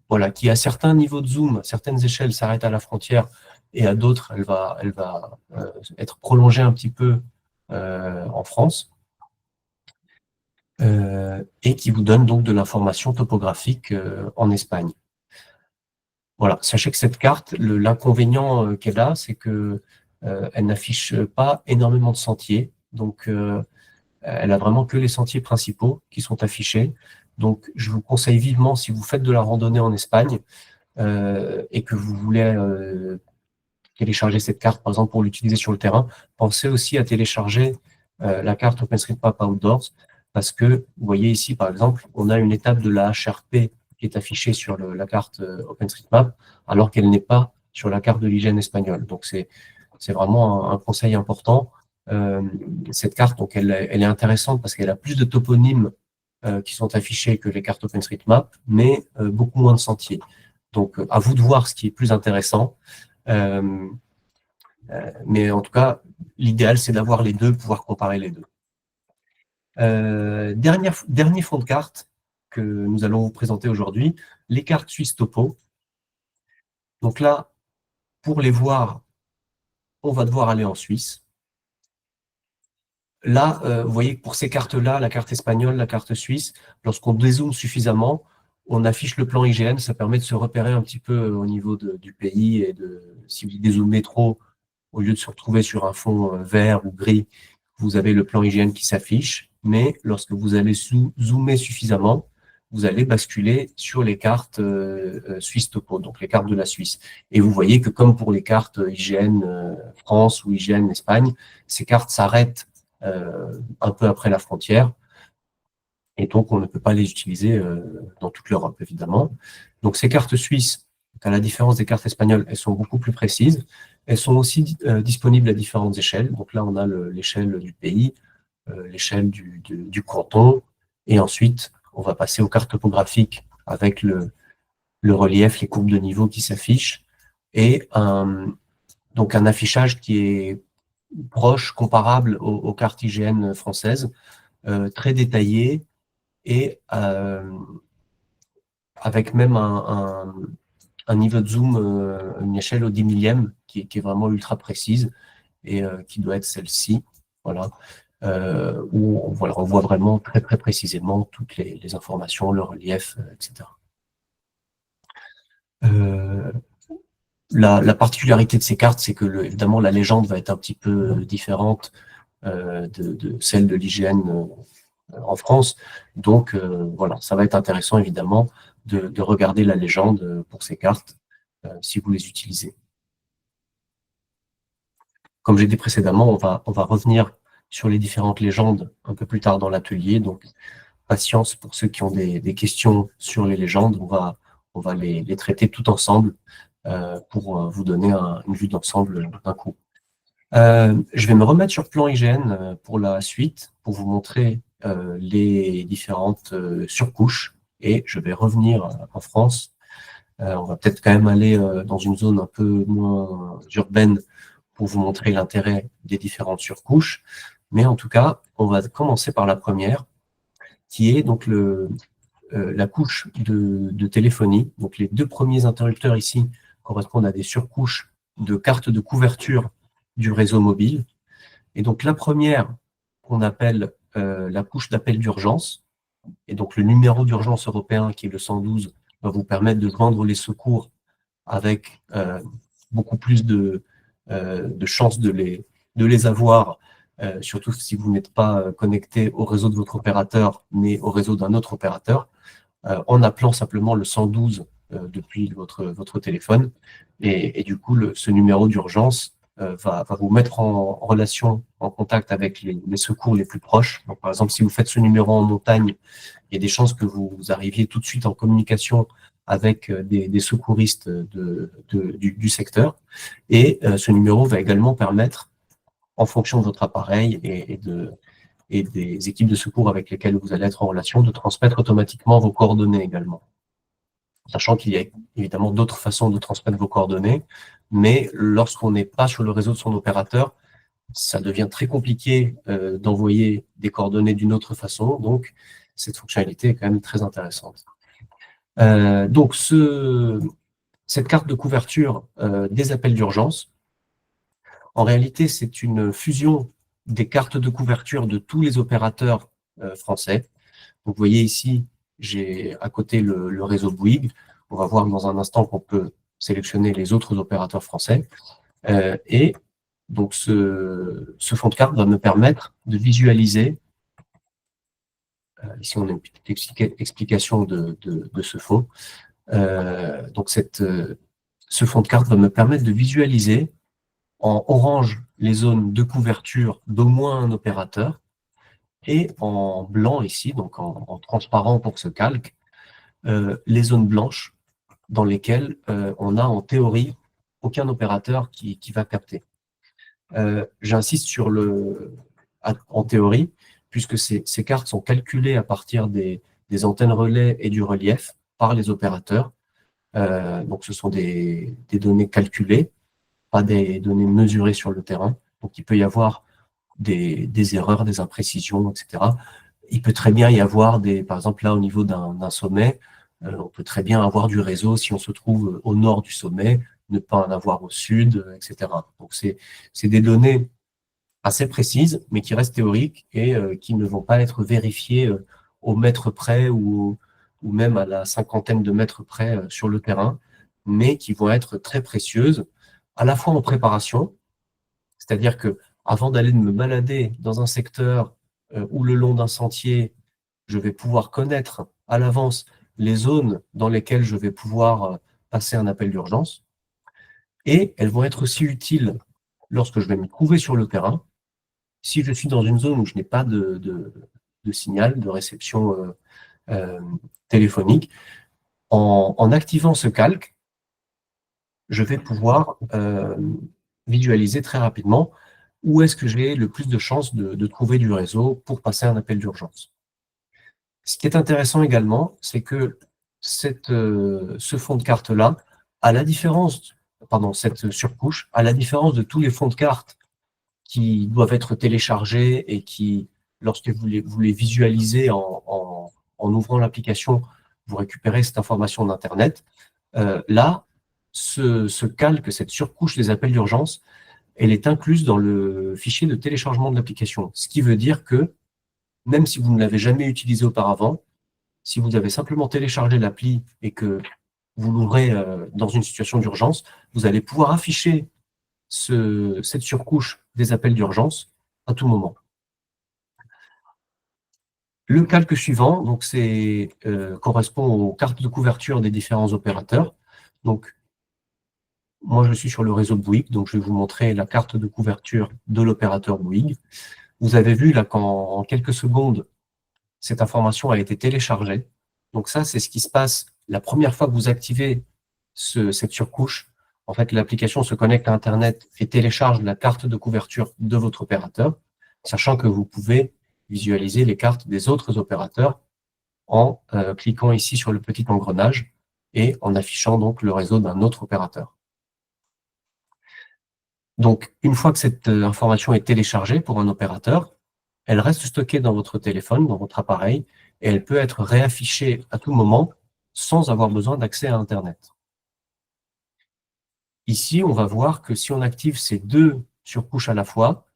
voilà, qui à certains niveaux de zoom, certaines échelles s'arrêtent à la frontière et à d'autres, elle va être prolongée un petit peu en France. Et qui vous donne donc de l'information topographique en Espagne. Voilà, sachez que cette carte, l'inconvénient qu'elle a, c'est que elle n'affiche pas énormément de sentiers, donc elle a vraiment que les sentiers principaux qui sont affichés. Donc, je vous conseille vivement, si vous faites de la randonnée en Espagne et que vous voulez télécharger cette carte, par exemple, pour l'utiliser sur le terrain, pensez aussi à télécharger la carte OpenStreetMap Outdoors, parce que, vous voyez ici, par exemple, on a une étape de la HRP qui est affichée sur la carte OpenStreetMap, alors qu'elle n'est pas sur la carte de l'IGN espagnole. Donc, c'est vraiment un conseil important. Cette carte, donc, elle est intéressante parce qu'elle a plus de toponymes qui sont affichés que les cartes OpenStreetMap, mais beaucoup moins de sentiers. Donc, à vous de voir ce qui est plus intéressant. Mais en tout cas, l'idéal, c'est d'avoir les deux, pouvoir comparer les deux. Dernier fond de carte que nous allons vous présenter aujourd'hui, les cartes Suisse Topo. Donc là, pour les voir, on va devoir aller en Suisse. Là, vous voyez que pour ces cartes-là, la carte espagnole, la carte suisse, lorsqu'on dézoome suffisamment, on affiche le plan IGN, ça permet de se repérer un petit peu au niveau du pays et si vous dézoomez trop, au lieu de se retrouver sur un fond vert ou gris, vous avez le plan IGN qui s'affiche, mais lorsque vous allez zoomer suffisamment, vous allez basculer sur les cartes Suisse Topo, donc les cartes de la Suisse. Et vous voyez que comme pour les cartes IGN France ou IGN Espagne, ces cartes s'arrêtent un peu après la frontière. et donc on ne peut pas les utiliser dans toute l'Europe, évidemment. Donc ces cartes suisses, à la différence des cartes espagnoles, elles sont beaucoup plus précises. Elles sont aussi disponibles à différentes échelles. Donc là, on a l'échelle du pays, l'échelle du canton, et ensuite, on va passer aux cartes topographiques avec le relief, les courbes de niveau qui s'affichent, et donc un affichage qui est proche, comparable aux cartes IGN françaises, très détaillé, et avec même un niveau de zoom, une échelle au 10 millième qui est vraiment ultra précise et qui doit être celle-ci, voilà, où voilà, on voit vraiment très très précisément toutes les informations, le relief, etc. La particularité de ces cartes, c'est que évidemment la légende va être un petit peu différente de celle de l'IGN en France. Donc voilà, ça va être intéressant évidemment de regarder la légende pour ces cartes si vous les utilisez. Comme j'ai dit précédemment, on va revenir sur les différentes légendes un peu plus tard dans l'atelier. Donc patience pour ceux qui ont des questions sur les légendes. On va les traiter tout ensemble pour vous donner une vue d'ensemble d'un coup. Je vais me remettre sur plan IGN pour la suite, pour vous montrer les différentes surcouches, et je vais revenir en France. On va peut-être quand même aller dans une zone un peu moins urbaine pour vous montrer l'intérêt des différentes surcouches. Mais en tout cas, on va commencer par la première, qui est donc la couche de téléphonie. Donc les deux premiers interrupteurs ici correspondent à des surcouches de cartes de couverture du réseau mobile. Et donc la première, qu'on appelle la couche d'appel d'urgence, et donc le numéro d'urgence européen qui est le 112 va vous permettre de joindre les secours avec beaucoup plus de chances de les avoir, surtout si vous n'êtes pas connecté au réseau de votre opérateur, mais au réseau d'un autre opérateur, en appelant simplement le 112 depuis votre téléphone. Et du coup, ce numéro d'urgence va vous mettre en relation, en contact avec les secours les plus proches. Donc, par exemple, si vous faites ce numéro en montagne, il y a des chances que vous arriviez tout de suite en communication avec des secouristes du secteur. Et ce numéro va également permettre, en fonction de votre appareil et des équipes de secours avec lesquelles vous allez être en relation, de transmettre automatiquement vos coordonnées également. Sachant qu'il y a évidemment d'autres façons de transmettre vos coordonnées, mais lorsqu'on n'est pas sur le réseau de son opérateur, ça devient très compliqué d'envoyer des coordonnées d'une autre façon, donc cette fonctionnalité est quand même très intéressante. Donc cette carte de couverture des appels d'urgence, en réalité c'est une fusion des cartes de couverture de tous les opérateurs français. Donc vous voyez ici, j'ai à côté le réseau Bouygues. On va voir dans un instant qu'on peut sélectionner les autres opérateurs français. Et donc ce fond de carte va me permettre de visualiser, ici on a une petite explication de ce fond. Donc ce fond de carte va me permettre de visualiser en orange les zones de couverture d'au moins un opérateur, et en blanc ici, donc en transparent pour ce calque, les zones blanches dans lesquelles on a en théorie aucun opérateur qui va capter. J'insiste sur en théorie, puisque ces cartes sont calculées à partir des antennes relais et du relief par les opérateurs. Donc ce sont des données calculées, pas des données mesurées sur le terrain. Donc il peut y avoir des erreurs, des imprécisions, etc. Il peut très bien y avoir par exemple là au niveau d'un sommet, on peut très bien avoir du réseau si on se trouve au nord du sommet, ne pas en avoir au sud, etc. Donc c'est des données assez précises, mais qui restent théoriques et qui ne vont pas être vérifiées au mètre près ou même à la cinquantaine de mètres près sur le terrain, mais qui vont être très précieuses, à la fois en préparation, c'est-à-dire que avant d'aller me balader dans un secteur ou le long d'un sentier, je vais pouvoir connaître à l'avance les zones dans lesquelles je vais pouvoir passer un appel d'urgence. Et elles vont être aussi utiles lorsque je vais me trouver sur le terrain. Si je suis dans une zone où je n'ai pas signal, de réception téléphonique. En activant ce calque, je vais pouvoir visualiser très rapidement où est-ce que j'ai le plus de chances de trouver du réseau pour passer un appel d'urgence. Ce qui est intéressant également, c'est que ce fond de carte-là, cette surcouche, à la différence de tous les fonds de carte qui doivent être téléchargés et qui, lorsque vous les visualisez en ouvrant l'application, vous récupérez cette information d'Internet. Là, ce calque, cette surcouche des appels d'urgence, elle est incluse dans le fichier de téléchargement de l'application. Ce qui veut dire que, même si vous ne l'avez jamais utilisé auparavant, si vous avez simplement téléchargé l'appli et que vous l'ouvrez dans une situation d'urgence, vous allez pouvoir afficher cette surcouche des appels d'urgence à tout moment. Le calque suivant, donc correspond aux cartes de couverture des différents opérateurs. Donc, moi, je suis sur le réseau Bouygues, donc je vais vous montrer la carte de couverture de l'opérateur Bouygues. Vous avez vu là qu'en quelques secondes, cette information a été téléchargée. Donc ça, c'est ce qui se passe la première fois que vous activez cette surcouche. En fait, l'application se connecte à Internet et télécharge la carte de couverture de votre opérateur, sachant que vous pouvez visualiser les cartes des autres opérateurs en cliquant ici sur le petit engrenage et en affichant donc le réseau d'un autre opérateur. Donc, une fois que cette information est téléchargée pour un opérateur, elle reste stockée dans votre téléphone, dans votre appareil, et elle peut être réaffichée à tout moment sans avoir besoin d'accès à Internet. Ici, on va voir que si on active ces deux surcouches à la fois,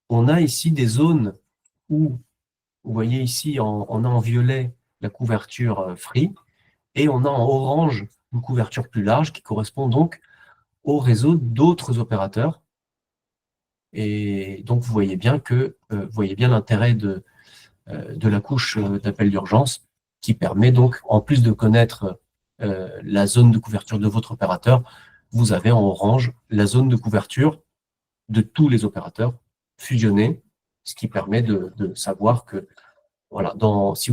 on a ici des zones où, vous voyez ici, on a en violet la couverture Free, et on a en orange une couverture plus large qui correspond donc au réseau d'autres opérateurs. Et donc, vous voyez bien l'intérêt de la couche d'appel d'urgence qui permet donc, en plus de connaître la zone de couverture de votre opérateur, vous avez en orange la zone de couverture de tous les opérateurs fusionnés, ce qui permet de savoir que voilà, si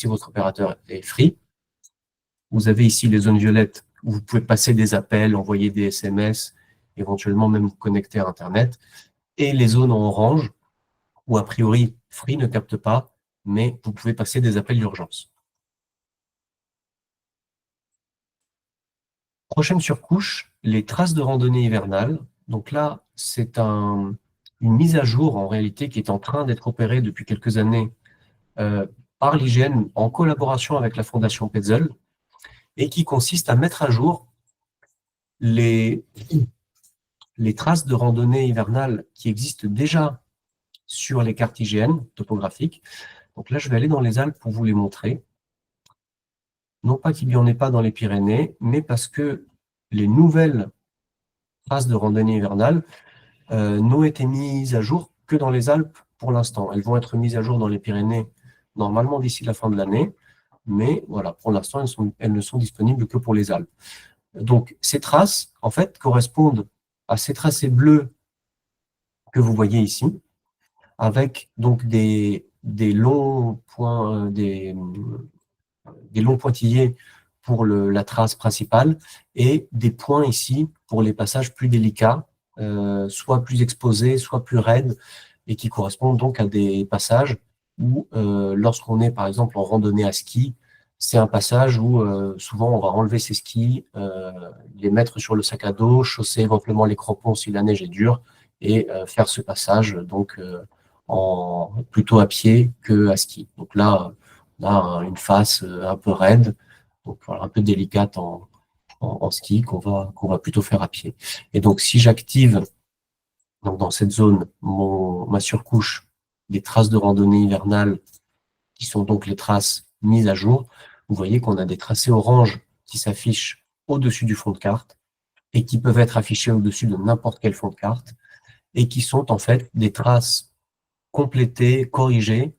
votre opérateur est Free, vous avez ici les zones violettes où vous pouvez passer des appels, envoyer des SMS, éventuellement même vous connecter à Internet, et les zones en orange où a priori Free ne capte pas, mais vous pouvez passer des appels d'urgence. Prochaine surcouche, les traces de randonnée hivernale. Donc là, c'est une mise à jour en réalité qui est en train d'être opérée depuis quelques années par l'IGN en collaboration avec la Fondation Petzl et qui consiste à mettre à jour les traces de randonnée hivernale qui existent déjà sur les cartes IGN topographiques. Donc là, je vais aller dans les Alpes pour vous les montrer. Non pas qu'il n'y en ait pas dans les Pyrénées, mais parce que les nouvelles traces de randonnée hivernale n'ont été mises à jour que dans les Alpes pour l'instant. Elles vont être mises à jour dans les Pyrénées normalement d'ici la fin de l'année, mais voilà, pour l'instant, elles ne sont disponibles que pour les Alpes. Donc, ces traces, en fait, correspondent à ces tracés bleus que vous voyez ici, avec donc des longs points, des longs pointillés pour la trace principale et des points ici pour les passages plus délicats, soit plus exposés, soit plus raides, et qui correspondent donc à des passages où, lorsqu'on est par exemple en randonnée à ski, c'est un passage où souvent on va enlever ses skis, les mettre sur le sac à dos, chausser éventuellement les crampons si la neige est dure, et faire ce passage donc plutôt à pied que à ski. Donc là, on a une face un peu raide, donc voilà, un peu délicate en ski qu'on va plutôt faire à pied. Et donc si j'active dans cette zone ma surcouche des traces de randonnée hivernale, qui sont donc les traces mises à jour, vous voyez qu'on a des tracés orange qui s'affichent au-dessus du fond de carte et qui peuvent être affichés au-dessus de n'importe quel fond de carte et qui sont en fait des traces complétées, corrigées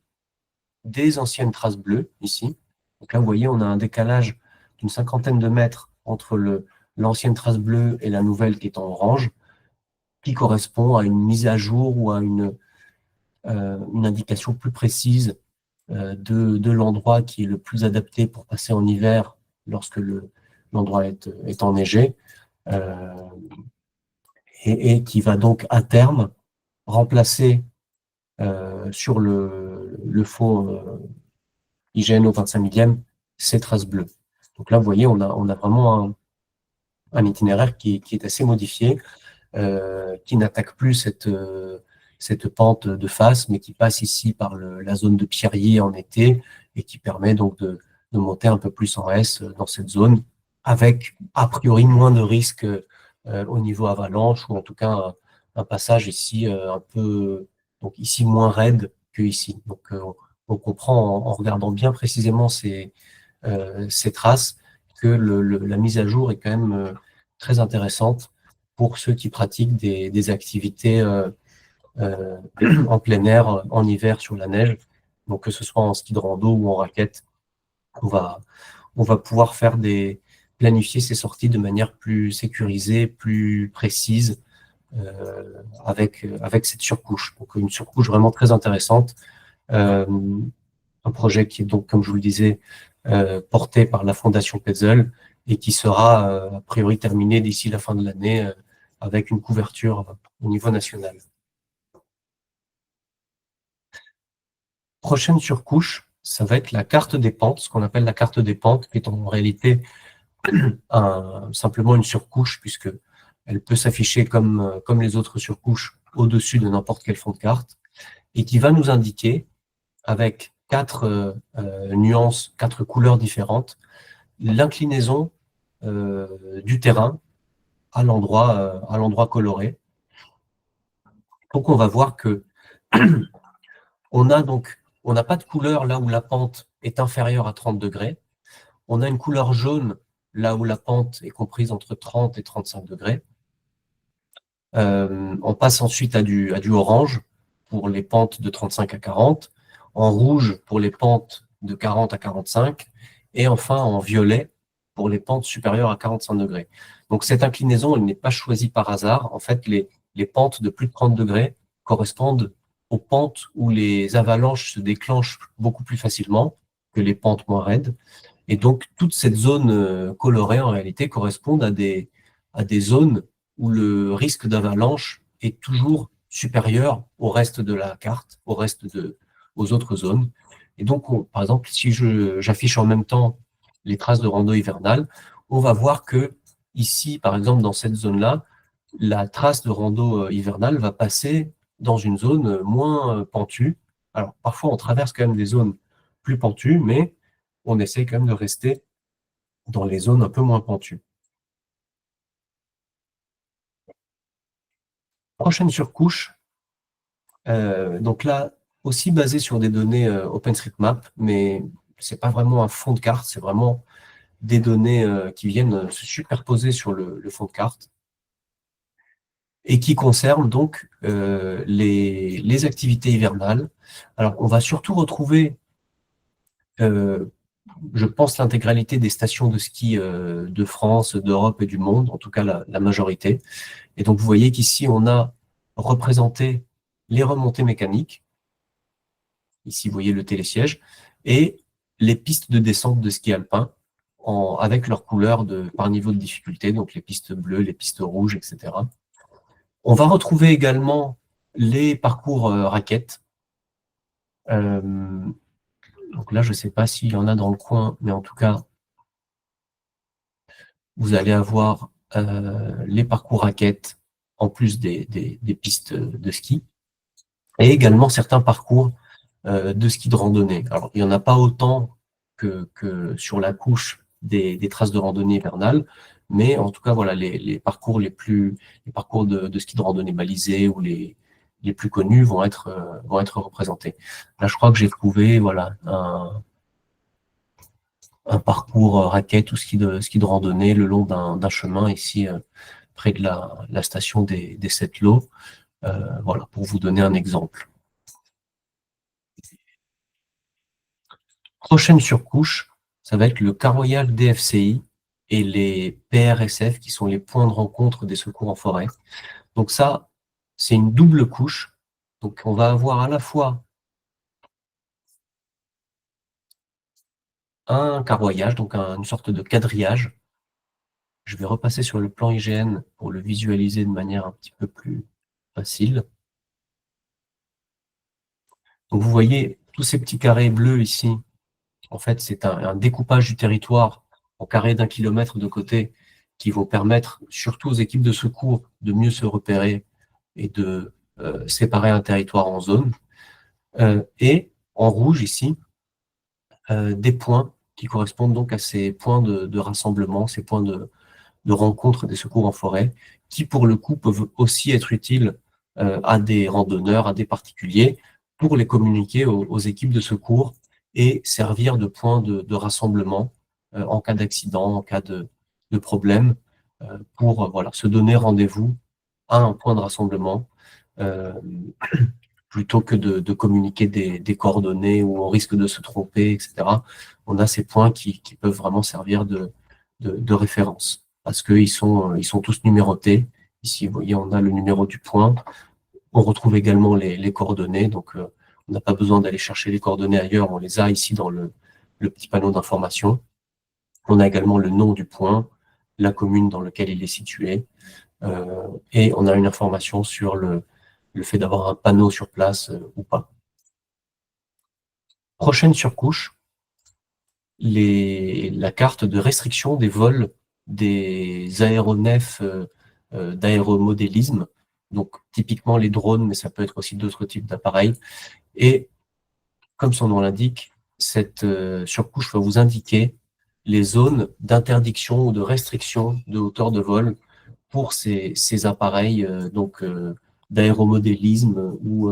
des anciennes traces bleues ici. Donc là, vous voyez, on a un décalage d'une 50aine de mètres entre l'ancienne trace bleue et la nouvelle qui est en orange, qui correspond à une mise à jour ou à une une indication plus précise de l'endroit qui est le plus adapté pour passer en hiver lorsque l'endroit est enneigé, et qui va donc à terme remplacer sur le fond IGN au 25 millième ces traces bleues. Donc là, vous voyez, on a vraiment un itinéraire qui est assez modifié, qui n'attaque plus cette pente de face, mais qui passe ici par la zone de pierrier en été et qui permet donc de monter un peu plus en S dans cette zone, avec a priori moins de risques au niveau avalanche, ou en tout cas un passage ici un peu, donc ici moins raide que ici. Donc on comprend en regardant bien précisément ces traces que la mise à jour est quand même très intéressante pour ceux qui pratiquent des activités en plein air, en hiver sur la neige. Donc que ce soit en ski de rando ou en raquette, on va pouvoir planifier ces sorties de manière plus sécurisée, plus précise, avec cette surcouche. Donc une surcouche vraiment très intéressante. Un projet qui est donc, comme je vous le disais, porté par la Fondation Petzl et qui sera a priori terminé d'ici la fin de l'année avec une couverture au niveau national. Prochaine surcouche, ça va être la carte des pentes, ce qu'on appelle la carte des pentes, qui est en réalité simplement une surcouche, puisque elle peut s'afficher comme les autres surcouches au-dessus de n'importe quel fond de carte, et qui va nous indiquer, avec 4 nuances, 4 couleurs différentes, l'inclinaison du terrain à l'endroit coloré. Donc on va voir que on n'a pas de couleur là où la pente est inférieure à 30 degrés. On a une couleur jaune là où la pente est comprise entre 30 et 35 degrés. On passe ensuite à du orange pour les pentes de 35 à 40, en rouge pour les pentes de 40 à 45, et enfin en violet pour les pentes supérieures à 45 degrés. Donc cette inclinaison, elle n'est pas choisie par hasard. En fait, les pentes de plus de 30 degrés correspondent aux pentes où les avalanches se déclenchent beaucoup plus facilement que les pentes moins raides. Et donc, toute cette zone colorée, en réalité, correspond à des zones où le risque d'avalanche est toujours supérieur au reste de la carte, aux autres zones. Et donc, par exemple, si j'affiche en même temps les traces de rando hivernale, on va voir que ici, par exemple, dans cette zone-là, la trace de rando hivernale va passer dans une zone moins pentue. Alors, parfois, on traverse quand même des zones plus pentues, mais on essaie quand même de rester dans les zones un peu moins pentues. Prochaine surcouche, donc là, aussi basée sur des données OpenStreetMap, mais ce n'est pas vraiment un fond de carte, c'est vraiment des données qui viennent se superposer sur le fond de carte et qui concernent donc les activités hivernales. Alors, on va surtout retrouver je pense, l'intégralité des stations de ski de France, d'Europe et du monde, en tout cas la majorité. Et donc, vous voyez qu'ici, on a représenté les remontées mécaniques. Ici, vous voyez le télésiège. Et les pistes de descente de ski alpin avec leurs couleurs par niveau de difficulté, donc les pistes bleues, les pistes rouges, etc. On va retrouver également les parcours raquettes. Donc là, je ne sais pas s'il y en a dans le coin, mais en tout cas, vous allez avoir les parcours raquettes en plus des pistes de ski et également certains parcours de ski de randonnée. Alors, il n'y en a pas autant que sur la couche des traces de randonnée hivernale, mais en tout cas, voilà, les parcours les parcours de ski de randonnée balisés ou les plus connus vont être représentés. Là, je crois que j'ai trouvé voilà, un parcours raquette ou ski de randonnée le long d'un chemin ici près de la station des Sept Lots. Voilà, pour vous donner un exemple. Prochaine surcouche, ça va être le Car-Royal DFCI et les PRSF, qui sont les points de rencontre des secours en forêt. Donc ça, c'est une double couche Donc, on va avoir à la fois un carroyage, donc une sorte de quadrillage. Je vais repasser sur le plan IGN pour le visualiser de manière un petit peu plus facile. Donc, vous voyez tous ces petits carrés bleus ici. En fait, c'est un découpage du territoire en carrés d'1 kilomètre de côté qui vont permettre, surtout aux équipes de secours, de mieux se repérer et de séparer un territoire en zones. Et en rouge ici, des points qui correspondent donc à ces points de rassemblement, ces points de rencontre des secours en forêt, qui pour le coup peuvent aussi être utiles à des randonneurs, à des particuliers, pour les communiquer aux équipes de secours et servir de point de rassemblement en cas d'accident, en cas de problème, pour voilà, se donner rendez-vous à un point de rassemblement, euh, plutôt que de communiquer des coordonnées où on risque de se tromper, etc. On a ces points qui peuvent vraiment servir de référence parce qu'ils ils sont tous numérotés. Ici, vous voyez, on a le numéro du point. On retrouve également les coordonnées, donc on n'a pas besoin d'aller chercher les coordonnées ailleurs, on les a ici dans le petit panneau d'information. On a également le nom du point, la commune dans laquelle il est situé, et on a une information sur le fait d'avoir un panneau sur place ou pas. Prochaine surcouche, la carte de restriction des vols des aéronefs d'aéromodélisme, donc typiquement les drones, mais ça peut être aussi d'autres types d'appareils. Et comme son nom l'indique, cette surcouche va vous indiquer les zones d'interdiction ou de restriction de hauteur de vol pour ces appareils d'aéromodélisme ou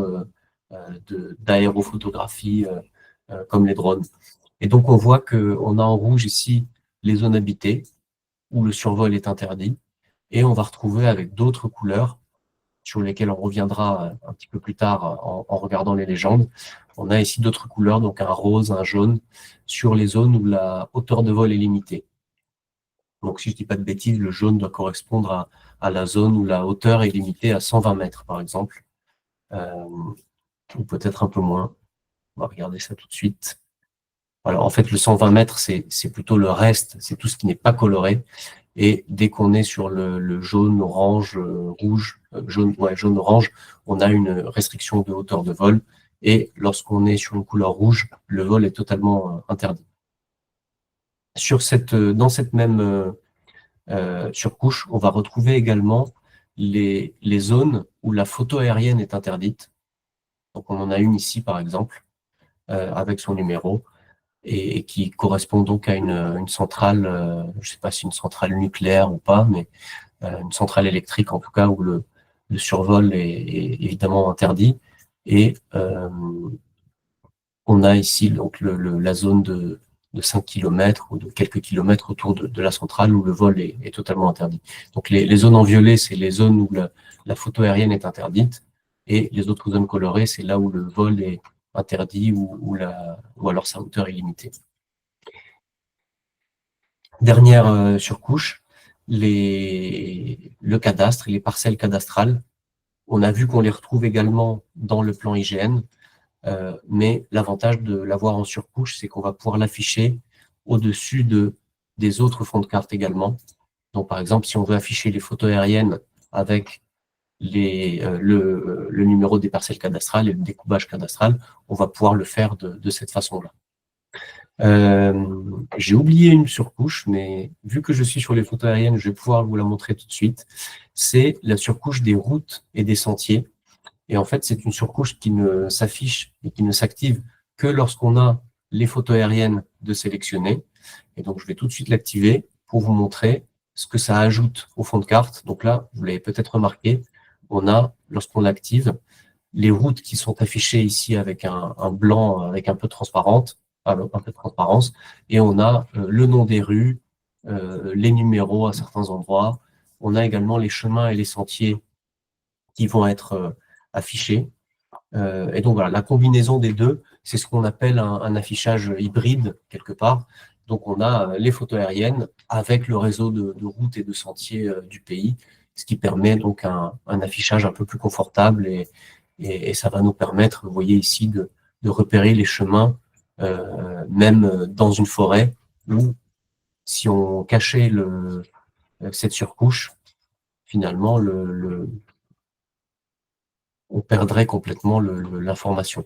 d'aérophotographie comme les drones. Et donc on voit qu'on a en rouge ici les zones habitées où le survol est interdit et on va retrouver avec d'autres couleurs sur lesquelles on reviendra un petit peu plus tard en regardant les légendes. On a ici d'autres couleurs, donc un rose, un jaune, sur les zones où la hauteur de vol est limitée. Donc, si je ne dis pas de bêtises, le jaune doit correspondre à la zone où la hauteur est limitée à 120 mètres, par exemple, ou peut-être un peu moins. On va regarder ça tout de suite. Alors, en fait, le 120 mètres, c'est plutôt le reste, c'est tout ce qui n'est pas coloré. Et dès qu'on est sur le jaune, orange, rouge, jaune, orange, on a une restriction de hauteur de vol. Et lorsqu'on est sur une couleur rouge, le vol est totalement interdit. Dans cette même surcouche, on va retrouver également les zones où la photo aérienne est interdite. Donc, on en a une ici, par exemple, avec son numéro, et qui correspond donc à une centrale, je ne sais pas si une centrale nucléaire ou pas, mais une centrale électrique en tout cas, où le survol est évidemment interdit. Et on a ici donc la zone de 5 km ou de quelques kilomètres autour de la centrale où le vol est totalement interdit. Donc les zones en violet, c'est les zones où la photo aérienne est interdite, et les autres zones colorées, c'est là où le vol est interdit ou alors sa hauteur est limitée. Dernière surcouche, le cadastre et les parcelles cadastrales. On a vu qu'on les retrouve également dans le plan IGN, mais l'avantage de l'avoir en surcouche, c'est qu'on va pouvoir l'afficher au-dessus des autres fonds de carte également. Donc, par exemple, si on veut afficher les photos aériennes avec le numéro des parcelles cadastrales et le découpage cadastral, on va pouvoir le faire de cette façon-là. J'ai oublié une surcouche, mais vu que je suis sur les photos aériennes, je vais pouvoir vous la montrer tout de suite. C'est la surcouche des routes et des sentiers. Et en fait, c'est une surcouche qui ne s'affiche et qui ne s'active que lorsqu'on a les photos aériennes de sélectionner. Et donc, je vais tout de suite l'activer pour vous montrer ce que ça ajoute au fond de carte. Donc là, vous l'avez peut-être remarqué, on a, lorsqu'on l'active, les routes qui sont affichées ici avec un blanc, avec un peu de transparence, et on a le nom des rues, les numéros à certains endroits. On a également les chemins et les sentiers qui vont être affichés. Et donc voilà, la combinaison des deux, c'est ce qu'on appelle un affichage hybride quelque part. Donc on a les photos aériennes avec le réseau de routes et de sentiers du pays, ce qui permet donc un affichage un peu plus confortable et ça va nous permettre, vous voyez ici, de repérer les chemins, même dans une forêt, où si on cachait cette surcouche, finalement, on perdrait complètement l'information.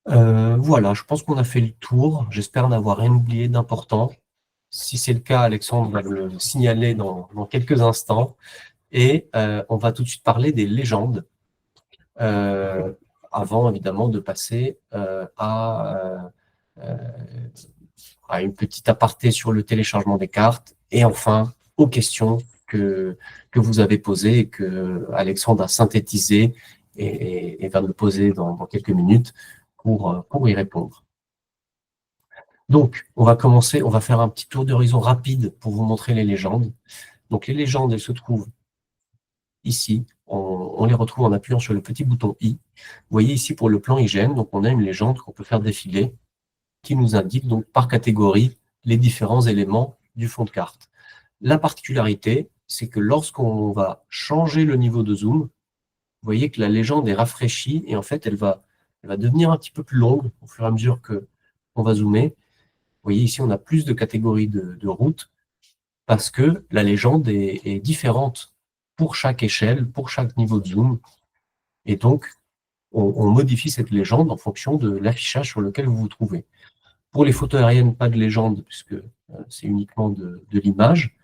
Voilà, je pense qu'on a fait le tour. J'espère n'avoir rien oublié d'important. Si c'est le cas, Alexandre va le signaler dans quelques instants. Et on va tout de suite parler des légendes, avant évidemment de passer à une petite aparté sur le téléchargement des cartes et enfin aux questions que vous avez posées et que Alexandre a synthétisées et va me poser dans quelques minutes pour y répondre. Donc, on va commencer, on va faire un petit tour d'horizon rapide pour vous montrer les légendes. Donc, les légendes, elles se trouvent ici. On les retrouve en appuyant sur le petit bouton I. Vous voyez ici pour le plan IGN, donc on a une légende qu'on peut faire défiler qui nous indique donc par catégorie les différents éléments du fond de carte. La particularité, c'est que lorsqu'on va changer le niveau de zoom, vous voyez que la légende est rafraîchie et en fait elle va devenir un petit peu plus longue au fur et à mesure qu'on va zoomer. Vous voyez ici on a plus de catégories de routes parce que la légende est différente pour chaque échelle, pour chaque niveau de zoom. Et donc, on modifie cette légende en fonction de l'affichage sur lequel vous vous trouvez. Pour les photos aériennes, pas de légende, puisque c'est uniquement de l'image.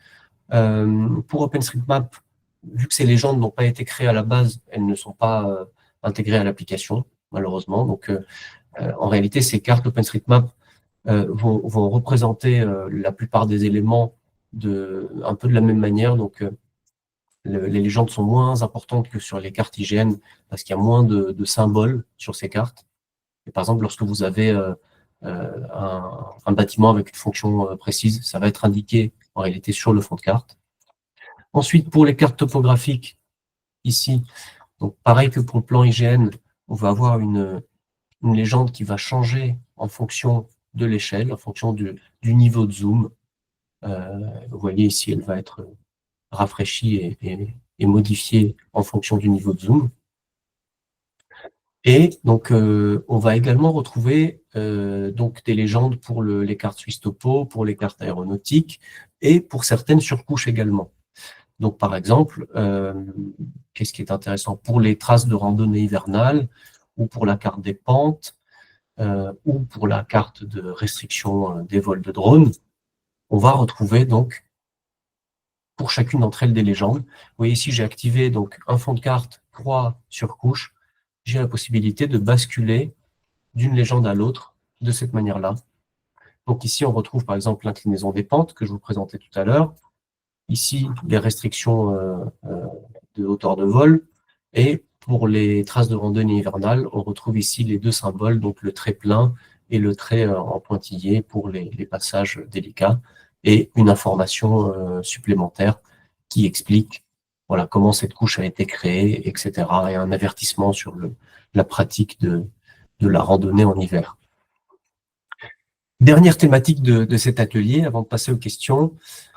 Pour OpenStreetMap, vu que ces légendes n'ont pas été créées à la base, elles ne sont pas intégrées à l'application, malheureusement. Donc, en réalité, ces cartes OpenStreetMap vont représenter la plupart des éléments un peu de la même manière. Donc, les légendes sont moins importantes que sur les cartes IGN parce qu'il y a moins de symboles sur ces cartes. Et par exemple, lorsque vous avez un bâtiment avec une fonction précise, ça va être indiqué en réalité sur le fond de carte. Ensuite, pour les cartes topographiques, ici, donc pareil que pour le plan IGN, on va avoir une légende qui va changer en fonction de l'échelle, en fonction du niveau de zoom. Vous voyez ici, elle va être rafraîchie et modifiée en fonction du niveau de zoom. Et donc, on va également retrouver donc des légendes pour les cartes Suisse Topo, pour les cartes aéronautiques et pour certaines surcouches également. Donc, par exemple, qu'est-ce qui est intéressant pour les traces de randonnée hivernale ou pour la carte des pentes ou pour la carte de restriction des vols de drones, on va retrouver donc pour chacune d'entre elles des légendes. Vous voyez ici, j'ai activé donc un fond de carte 3 surcouches. J'ai la possibilité de basculer d'une légende à l'autre de cette manière-là. Donc ici, on retrouve par exemple l'inclinaison des pentes que je vous présentais tout à l'heure. Ici, les restrictions de hauteur de vol. Et pour les traces de randonnée hivernale, on retrouve ici les deux symboles, donc le trait plein et le trait en pointillé pour les passages délicats, et une information supplémentaire qui explique voilà, comment cette couche a été créée, etc. Et un avertissement sur la pratique de la randonnée en hiver. Dernière thématique de cet atelier, avant de passer aux questions,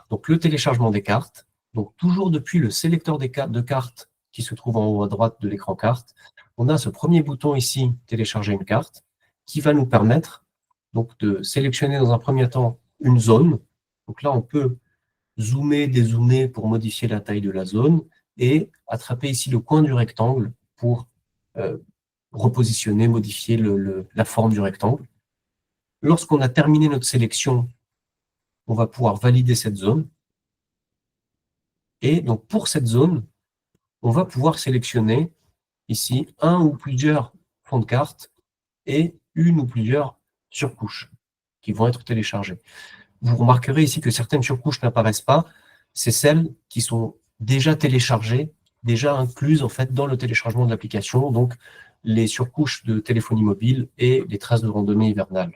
donc le téléchargement des cartes. Donc toujours depuis le sélecteur de cartes qui se trouve en haut à droite de l'écran carte, on a ce premier bouton ici, télécharger une carte, qui va nous permettre donc de sélectionner dans un premier temps une zone. Donc là, on peut zoomer, dézoomer pour modifier la taille de la zone et attraper ici le coin du rectangle pour repositionner, modifier la forme du rectangle. Lorsqu'on a terminé notre sélection, on va pouvoir valider cette zone. Et donc, pour cette zone, on va pouvoir sélectionner ici un ou plusieurs fonds de carte et une ou plusieurs surcouches qui vont être téléchargées. Vous remarquerez ici que certaines surcouches n'apparaissent pas. C'est celles qui sont déjà téléchargées, déjà incluses en fait dans le téléchargement de l'application, donc les surcouches de téléphonie mobile et les traces de randonnée hivernale.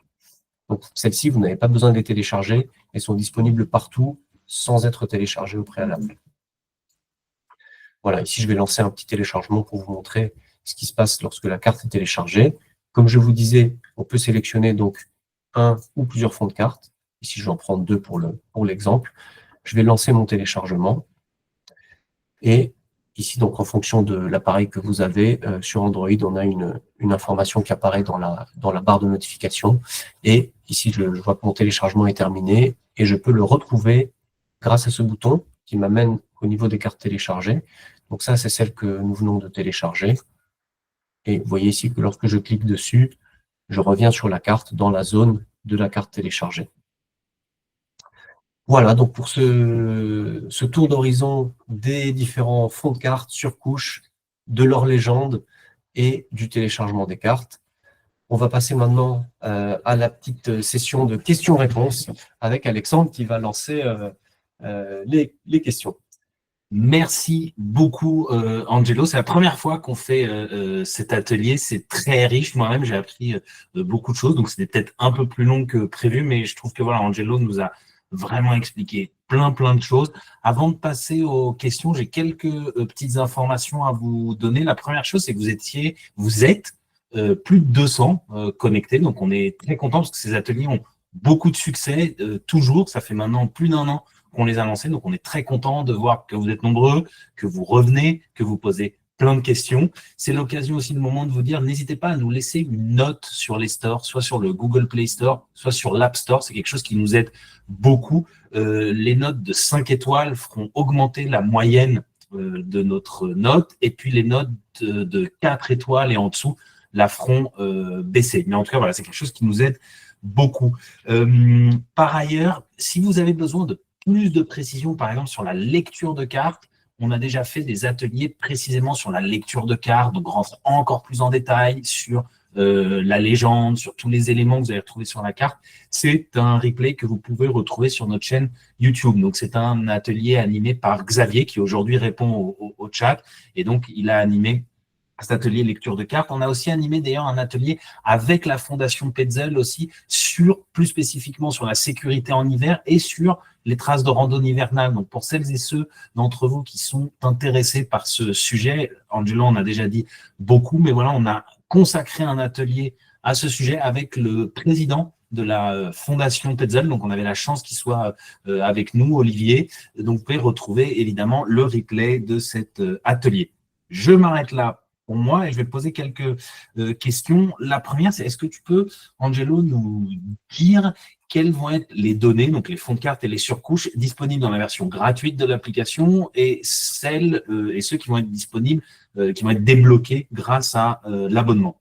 Donc celles-ci, vous n'avez pas besoin de les télécharger, elles sont disponibles partout sans être téléchargées au préalable. Voilà, ici je vais lancer un petit téléchargement pour vous montrer ce qui se passe lorsque la carte est téléchargée. Comme je vous disais, on peut sélectionner donc un ou plusieurs fonds de carte. Ici, je vais en prendre deux pour l'exemple. Je vais lancer mon téléchargement. Et ici, donc, en fonction de l'appareil que vous avez, sur Android, on a une information qui apparaît dans la barre de notification. Et ici, je vois que mon téléchargement est terminé et je peux le retrouver grâce à ce bouton qui m'amène au niveau des cartes téléchargées. Donc ça, c'est celle que nous venons de télécharger. Et vous voyez ici que lorsque je clique dessus, je reviens sur la carte dans la zone de la carte téléchargée. Voilà, donc pour ce tour d'horizon des différents fonds de cartes, surcouches, de leur légende et du téléchargement des cartes. On va passer maintenant à la petite session de questions-réponses avec Alexandre qui va lancer les questions. Merci beaucoup, Angelo. C'est la première fois qu'on fait cet atelier. C'est très riche. Moi-même, j'ai appris beaucoup de choses. Donc, c'était peut-être un peu plus long que prévu, mais je trouve que voilà, Angelo nous a vraiment expliqué plein de choses. Avant de passer aux questions, j'ai quelques petites informations à vous donner. La première chose, c'est que vous êtes plus de 200 connectés. Donc, on est très content parce que ces ateliers ont beaucoup de succès toujours. Ça fait maintenant plus d'1 an qu'on les a lancés. Donc, on est très content de voir que vous êtes nombreux, que vous revenez, que vous posez plein de questions. C'est l'occasion aussi, le moment de vous dire, n'hésitez pas à nous laisser une note sur les stores, soit sur le Google Play Store, soit sur l'App Store. C'est quelque chose qui nous aide beaucoup. Les notes de 5 étoiles feront augmenter la moyenne de notre note, et puis les notes de 4 étoiles et en dessous la feront baisser. Mais en tout cas, voilà, c'est quelque chose qui nous aide beaucoup. Par ailleurs, si vous avez besoin de plus de précision, par exemple, sur la lecture de cartes, on a déjà fait des ateliers précisément sur la lecture de cartes, donc rentre encore plus en détail sur la légende, sur tous les éléments que vous allez retrouver sur la carte. C'est un replay que vous pouvez retrouver sur notre chaîne YouTube. Donc, c'est un atelier animé par Xavier qui aujourd'hui répond au chat. Et donc, il a animé cet atelier lecture de cartes. On a aussi animé d'ailleurs un atelier avec la Fondation Petzl aussi, plus spécifiquement sur la sécurité en hiver et sur les traces de randonnée hivernale. Donc pour celles et ceux d'entre vous qui sont intéressés par ce sujet, Angelo en a déjà dit beaucoup, mais voilà, on a consacré un atelier à ce sujet avec le président de la Fondation Petzl. Donc on avait la chance qu'il soit avec nous, Olivier. Donc vous pouvez retrouver évidemment le replay de cet atelier. Je m'arrête là pour moi et je vais te poser quelques questions. La première, c'est est-ce que tu peux, Angelo, nous dire quelles vont être les données, donc les fonds de cartes et les surcouches disponibles dans la version gratuite de l'application et celles et ceux qui vont être disponibles, qui vont être débloqués grâce à l'abonnement.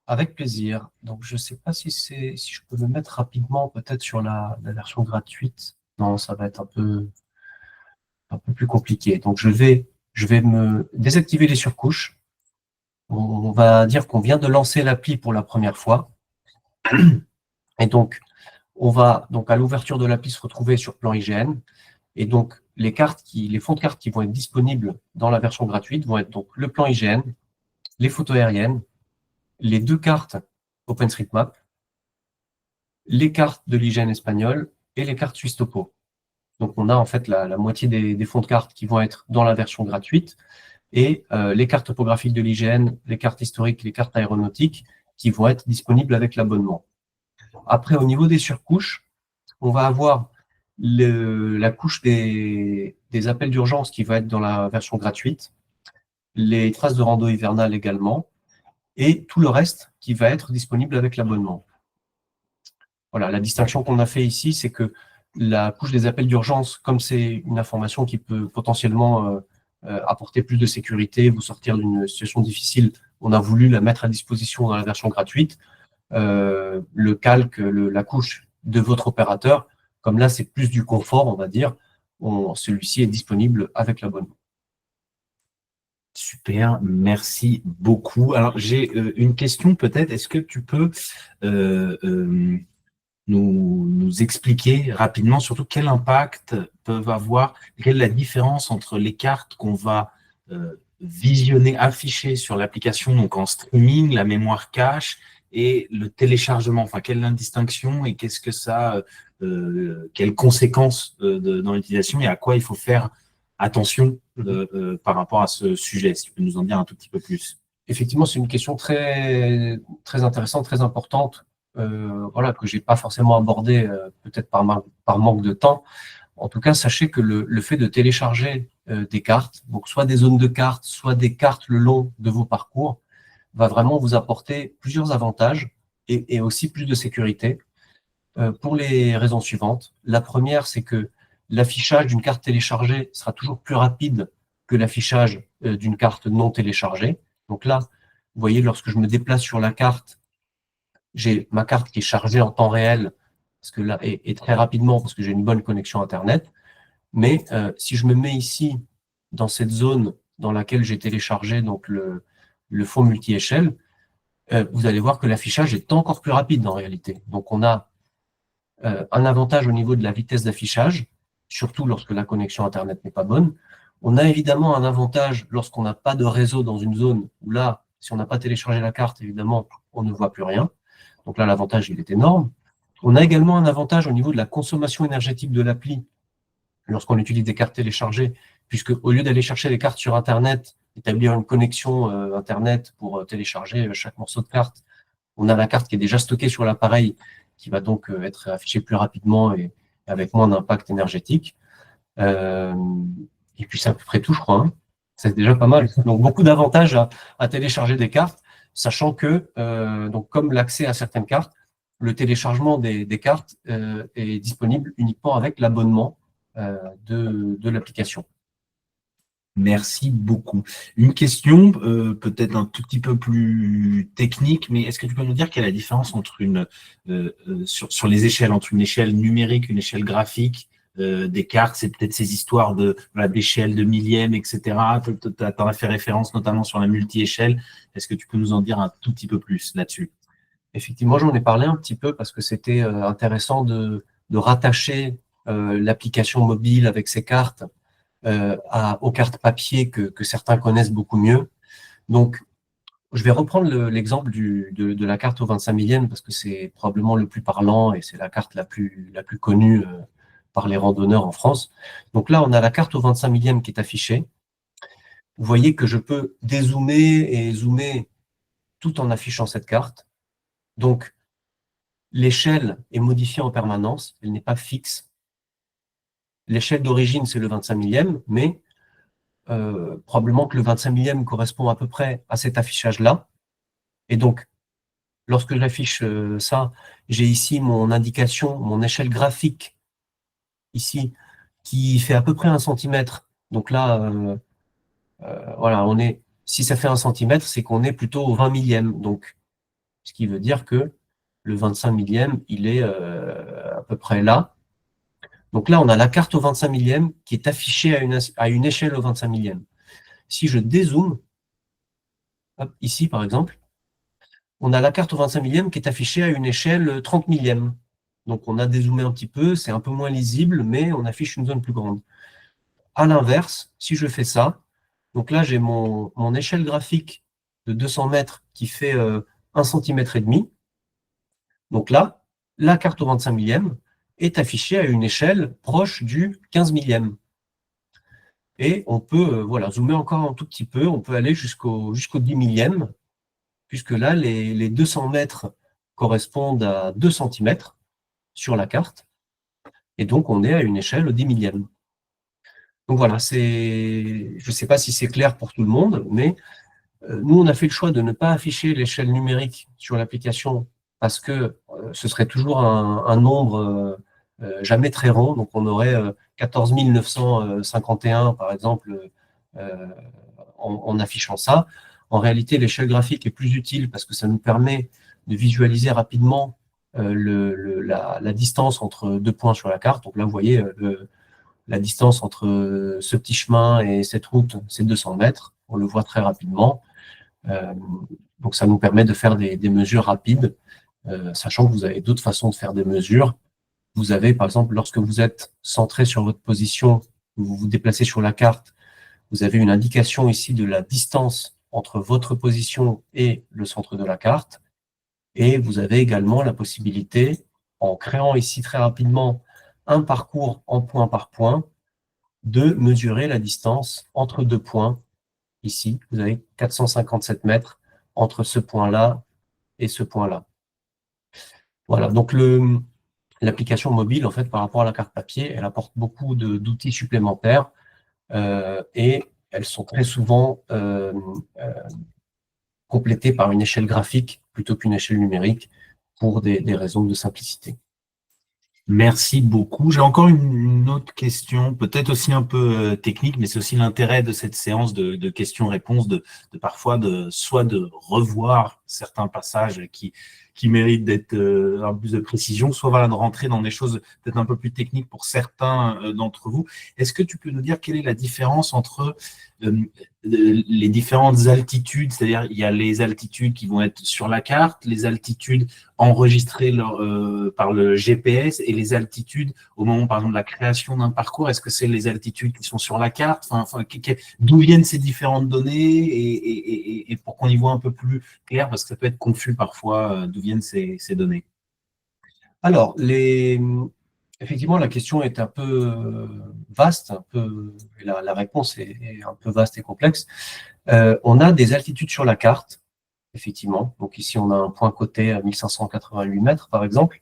Avec plaisir. Donc, je ne sais pas si je peux le mettre rapidement peut-être sur la version gratuite. Non, ça va être un peu plus compliqué. Donc, je vais me désactiver les surcouches. On va dire qu'on vient de lancer l'appli pour la première fois. Et donc, on va donc à l'ouverture de l'appli se retrouver sur plan IGN. Et donc, les fonds de cartes qui vont être disponibles dans la version gratuite vont être donc le plan IGN, les photos aériennes, les 2 cartes OpenStreetMap, les cartes de l'IGN espagnol et les cartes Suisse Topo. Donc, on a en fait la moitié des fonds de cartes qui vont être dans la version gratuite et les cartes topographiques de l'IGN, les cartes historiques, les cartes aéronautiques qui vont être disponibles avec l'abonnement. Après, au niveau des surcouches, on va avoir la couche des appels d'urgence qui va être dans la version gratuite, les traces de rando hivernale également, et tout le reste qui va être disponible avec l'abonnement. Voilà, la distinction qu'on a fait ici, c'est que la couche des appels d'urgence, comme c'est une information qui peut potentiellement apporter plus de sécurité, vous sortir d'une situation difficile, on a voulu la mettre à disposition dans la version gratuite. Le calque, la couche de votre opérateur, comme là, c'est plus du confort, on va dire, celui-ci est disponible avec l'abonnement. Super, merci beaucoup. Alors, j'ai une question peut-être. Est-ce que tu peux nous expliquer rapidement surtout quel impact peuvent avoir, quelle est la différence entre les cartes qu'on va visionner, afficher sur l'application, donc en streaming, la mémoire cache et le téléchargement. Enfin, quelle est la distinction et qu'est-ce que ça, quelles conséquences dans l'utilisation et à quoi il faut faire attention par rapport à ce sujet, si tu peux nous en dire un tout petit peu plus. Effectivement, c'est une question très, très intéressante, très importante, voilà, que je n'ai pas forcément abordée, peut-être par manque de temps. En tout cas, sachez que le fait de télécharger des cartes, donc soit des zones de cartes, soit des cartes le long de vos parcours, va vraiment vous apporter plusieurs avantages et aussi plus de sécurité pour les raisons suivantes. La première, c'est que l'affichage d'une carte téléchargée sera toujours plus rapide que l'affichage d'une carte non téléchargée. Donc là, vous voyez, lorsque je me déplace sur la carte, j'ai ma carte qui est chargée en temps réel, parce que là, et très rapidement, parce que j'ai une bonne connexion Internet. Mais si je me mets ici, dans cette zone dans laquelle j'ai téléchargé donc le fond multi-échelle, vous allez voir que l'affichage est encore plus rapide en réalité. Donc on a un avantage au niveau de la vitesse d'affichage, surtout lorsque la connexion Internet n'est pas bonne. On a évidemment un avantage lorsqu'on n'a pas de réseau dans une zone où là, si on n'a pas téléchargé la carte, évidemment, on ne voit plus rien. Donc là, l'avantage, il est énorme. On a également un avantage au niveau de la consommation énergétique de l'appli lorsqu'on utilise des cartes téléchargées, puisque au lieu d'aller chercher les cartes sur Internet, établir une connexion Internet pour télécharger chaque morceau de carte, on a la carte qui est déjà stockée sur l'appareil, qui va donc être affichée plus rapidement et avec moins d'impact énergétique. Et puis c'est à peu près tout, je crois. Hein. C'est déjà pas mal. Donc beaucoup d'avantages à télécharger des cartes, sachant que, donc comme l'accès à certaines cartes, le téléchargement des cartes est disponible uniquement avec l'abonnement de l'application. Merci beaucoup. Une question peut-être un tout petit peu plus technique, mais est-ce que tu peux nous dire quelle est la différence entre sur les échelles, entre une échelle numérique, une échelle graphique des cartes, c'est peut-être ces histoires d'échelle, de millième, etc. Tu en as fait référence notamment sur la multi-échelle. Est-ce que tu peux nous en dire un tout petit peu plus là-dessus? Effectivement, j'en ai parlé un petit peu parce que c'était intéressant de rattacher l'application mobile avec ses cartes aux cartes papier que certains connaissent beaucoup mieux. Donc, je vais reprendre l'exemple de la carte au 25 millième parce que c'est probablement le plus parlant et c'est la carte la plus connue par les randonneurs en France. Donc là, on a la carte au 25 millième qui est affichée. Vous voyez que je peux dézoomer et zoomer tout en affichant cette carte. Donc, l'échelle est modifiée en permanence, elle n'est pas fixe. L'échelle d'origine, c'est le 25 millième, mais probablement que le 25 millième correspond à peu près à cet affichage-là. Et donc, lorsque j'affiche ça, j'ai ici mon indication, mon échelle graphique, ici, qui fait à peu près 1 centimètre. Donc là, voilà, si ça fait 1 centimètre, c'est qu'on est plutôt au 20 millième. Donc, ce qui veut dire que le 25 millième, il est à peu près là. Donc là, on a la carte au 25 millième qui est affichée à une échelle au 25 millième. Si je dézoome, hop, ici par exemple, on a la carte au 25 millième qui est affichée à une échelle 30 millième. Donc on a dézoomé un petit peu, c'est un peu moins lisible, mais on affiche une zone plus grande. À l'inverse, si je fais ça, donc là j'ai mon échelle graphique de 200 mètres qui fait 1 cm et demi. Donc là, la carte au 25 millième est affichée à une échelle proche du 15 millième. Et on peut voilà, zoomer encore un tout petit peu, on peut aller jusqu'au 10 millième, puisque là, les 200 mètres correspondent à 2 cm sur la carte, et donc on est à une échelle au 10 millième. Donc voilà, je ne sais pas si c'est clair pour tout le monde, mais nous, on a fait le choix de ne pas afficher l'échelle numérique sur l'application parce que ce serait toujours un nombre jamais très rond. Donc, on aurait 14 951, par exemple, en affichant ça. En réalité, l'échelle graphique est plus utile parce que ça nous permet de visualiser rapidement la distance entre 2 points sur la carte. Donc là, vous voyez, la distance entre ce petit chemin et cette route, c'est 200 mètres. On le voit très rapidement. Donc, ça nous permet de faire des mesures rapides, sachant que vous avez d'autres façons de faire des mesures. Vous avez, par exemple, lorsque vous êtes centré sur votre position, vous vous déplacez sur la carte, vous avez une indication ici de la distance entre votre position et le centre de la carte. Et vous avez également la possibilité, en créant ici très rapidement un parcours en point par point, de mesurer la distance entre 2 points. Ici, vous avez 457 mètres entre ce point-là et ce point-là. Voilà, donc l'application mobile, en fait, par rapport à la carte papier, elle apporte beaucoup d'outils supplémentaires et elles sont très souvent complétées par une échelle graphique plutôt qu'une échelle numérique pour des raisons de simplicité. Merci beaucoup. J'ai encore une autre question, peut-être aussi un peu technique, mais c'est aussi l'intérêt de cette séance de questions-réponses, de parfois soit de revoir certains passages qui méritent d'être un peu plus de précision, soit voilà, de rentrer dans des choses peut-être un peu plus techniques pour certains d'entre vous. Est-ce que tu peux nous dire quelle est la différence entre les différentes altitudes, c'est-à-dire il y a les altitudes qui vont être sur la carte, les altitudes enregistrées par le GPS et les altitudes au moment, par exemple, de la création d'un parcours. Est-ce que c'est les altitudes qui sont sur la carte? D'où viennent ces différentes données et pour qu'on y voit un peu plus clair, parce que ça peut être confus parfois, d'où viennent ces données. Alors, effectivement, la question est un peu vaste, la réponse est un peu vaste et complexe. On a des altitudes sur la carte, effectivement. Donc ici, on a un point coté à 1588 mètres, par exemple.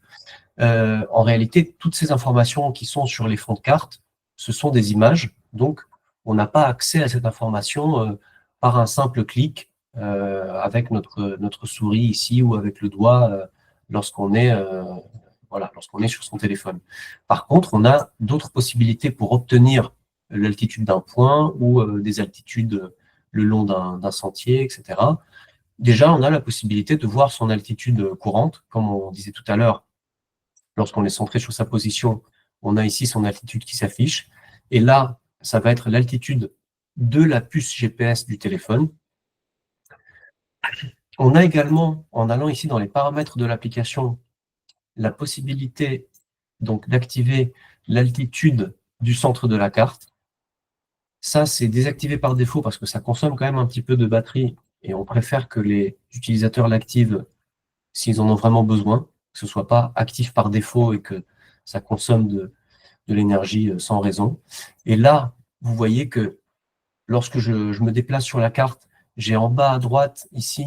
En réalité, toutes ces informations qui sont sur les fonds de carte, ce sont des images. Donc, on n'a pas accès à cette information par un simple clic avec notre souris ici ou avec le doigt lorsqu'on est sur son téléphone. Par contre, on a d'autres possibilités pour obtenir l'altitude d'un point ou des altitudes le long d'un sentier, etc. Déjà, on a la possibilité de voir son altitude courante, comme on disait tout à l'heure. Lorsqu'on est centré sur sa position, on a ici son altitude qui s'affiche. Et là, ça va être l'altitude de la puce GPS du téléphone. On a également, en allant ici dans les paramètres de l'application, la possibilité donc d'activer l'altitude du centre de la carte. Ça, c'est désactivé par défaut parce que ça consomme quand même un petit peu de batterie et on préfère que les utilisateurs l'activent s'ils en ont vraiment besoin, que ce ne soit pas actif par défaut et que ça consomme de l'énergie sans raison. Et là, vous voyez que lorsque je me déplace sur la carte, j'ai en bas à droite ici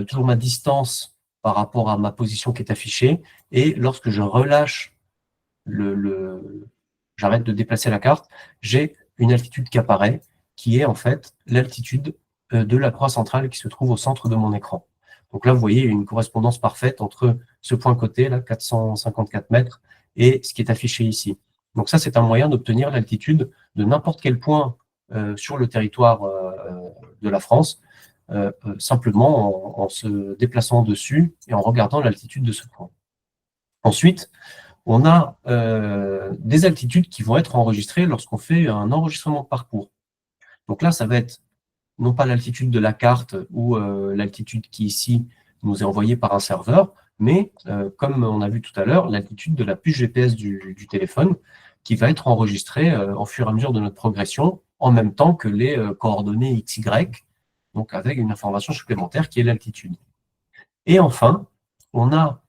toujours ma distance par rapport à ma position qui est affichée. Et lorsque je relâche, j'arrête de déplacer la carte, j'ai une altitude qui apparaît, qui est en fait l'altitude de la croix centrale qui se trouve au centre de mon écran. Donc là, vous voyez une correspondance parfaite entre ce point côté, là, 454 mètres, et ce qui est affiché ici. Donc ça, c'est un moyen d'obtenir l'altitude de n'importe quel point sur le territoire de la France, simplement en se déplaçant dessus et en regardant l'altitude de ce point. Ensuite, on a des altitudes qui vont être enregistrées lorsqu'on fait un enregistrement de parcours. Donc là, ça va être non pas l'altitude de la carte ou l'altitude qui ici nous est envoyée par un serveur, mais comme on a vu tout à l'heure, l'altitude de la puce GPS du téléphone qui va être enregistrée au fur et à mesure de notre progression, en même temps que les coordonnées XY, donc avec une information supplémentaire qui est l'altitude. Et enfin, on a,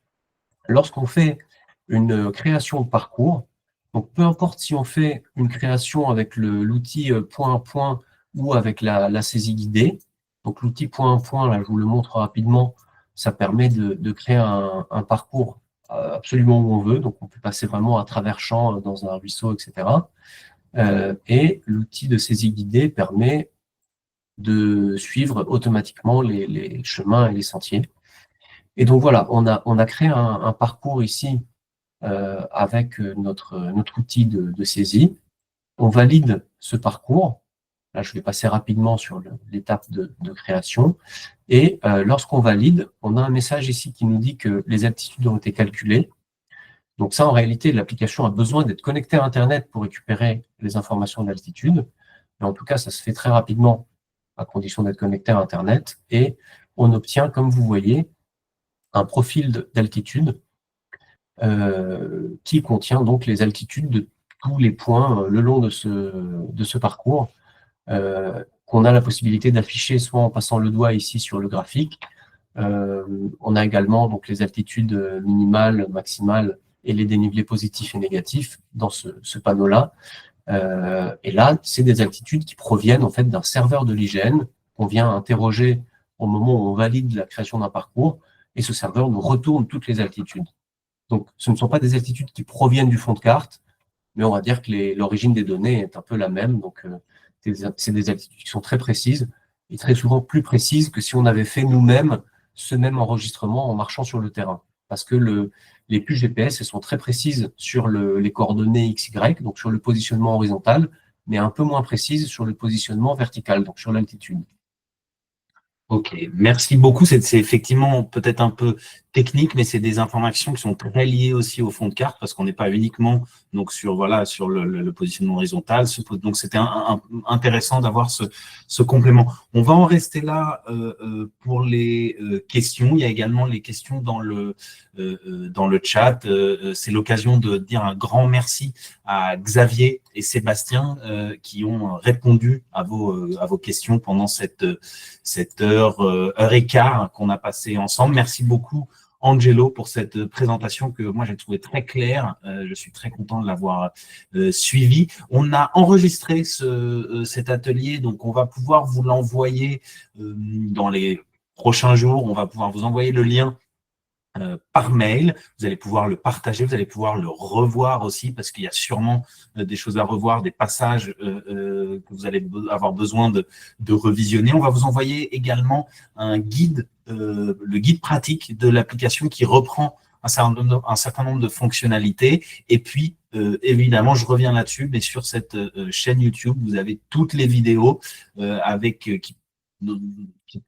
lorsqu'on fait une création de parcours, donc peu importe si on fait une création avec l'outil point à point ou avec la saisie guidée, donc l'outil point à point, là je vous le montre rapidement, ça permet de créer un parcours absolument où on veut, donc on peut passer vraiment à travers champs dans un ruisseau, etc. Et l'outil de saisie guidée permet de suivre automatiquement les chemins et les sentiers. Et donc voilà, on a créé un parcours ici avec notre outil de saisie. On valide ce parcours. Là, je vais passer rapidement sur l'étape de création. Et lorsqu'on valide, on a un message ici qui nous dit que les altitudes ont été calculées. Donc ça, en réalité, l'application a besoin d'être connectée à Internet pour récupérer les informations d'altitude. Mais en tout cas, ça se fait très rapidement à condition d'être connecté à Internet. Et on obtient, comme vous voyez, un profil d'altitude qui contient donc les altitudes de tous les points le long de ce parcours qu'on a la possibilité d'afficher soit en passant le doigt ici sur le graphique. On a également donc les altitudes minimales, maximales et les dénivelés positifs et négatifs dans ce panneau-là. Et là, c'est des altitudes qui proviennent en fait d'un serveur de l'IGN qu'on vient interroger au moment où on valide la création d'un parcours, et ce serveur nous retourne toutes les altitudes. Donc, ce ne sont pas des altitudes qui proviennent du fond de carte, mais on va dire que l'origine des données est un peu la même. Donc, c'est des altitudes qui sont très précises et très souvent plus précises que si on avait fait nous-mêmes ce même enregistrement en marchant sur le terrain. Parce que les puces GPS, elles sont très précises sur les coordonnées XY, donc sur le positionnement horizontal, mais un peu moins précises sur le positionnement vertical, donc sur l'altitude. Ok, merci beaucoup. C'est effectivement peut-être un peu technique, mais c'est des informations qui sont très liées aussi au fond de carte parce qu'on n'est pas uniquement donc sur le positionnement horizontal. Donc c'était intéressant d'avoir ce complément. On va en rester là pour les questions. Il y a également les questions dans le chat. C'est l'occasion de dire un grand merci à Xavier et Sébastien qui ont répondu à vos questions pendant cette heure et quart qu'on a passé ensemble. Merci beaucoup, Angelo, pour cette présentation que moi j'ai trouvé très claire. Je suis très content de l'avoir suivi. On a enregistré cet atelier, donc on va pouvoir vous l'envoyer dans les prochains jours. On va pouvoir vous envoyer le lien par mail, vous allez pouvoir le partager, vous allez pouvoir le revoir aussi parce qu'il y a sûrement des choses à revoir, des passages que vous allez avoir besoin de revisionner. On va vous envoyer également un guide, le guide pratique de l'application qui reprend un certain nombre de fonctionnalités. Et puis, évidemment, je reviens là-dessus, mais sur cette chaîne YouTube, vous avez toutes les vidéos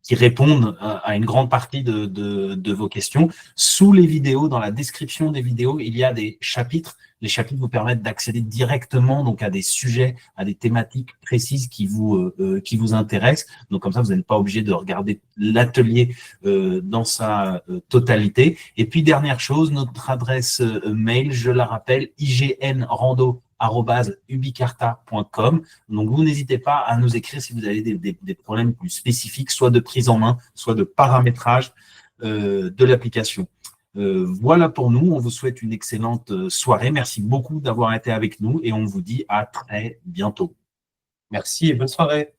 qui répondent à une grande partie de vos questions. Sous les vidéos, dans la description des vidéos, il y a des chapitres. Les chapitres vous permettent d'accéder directement donc à des sujets, à des thématiques précises qui vous intéressent. Donc comme ça, vous n'êtes pas obligé de regarder l'atelier dans sa totalité. Et puis dernière chose, notre adresse mail, je la rappelle, ignrando@ubicarta.com. Donc, vous n'hésitez pas à nous écrire si vous avez des problèmes plus spécifiques, soit de prise en main, soit de paramétrage de l'application. Voilà pour nous. On vous souhaite une excellente soirée. Merci beaucoup d'avoir été avec nous et on vous dit à très bientôt. Merci et bonne soirée.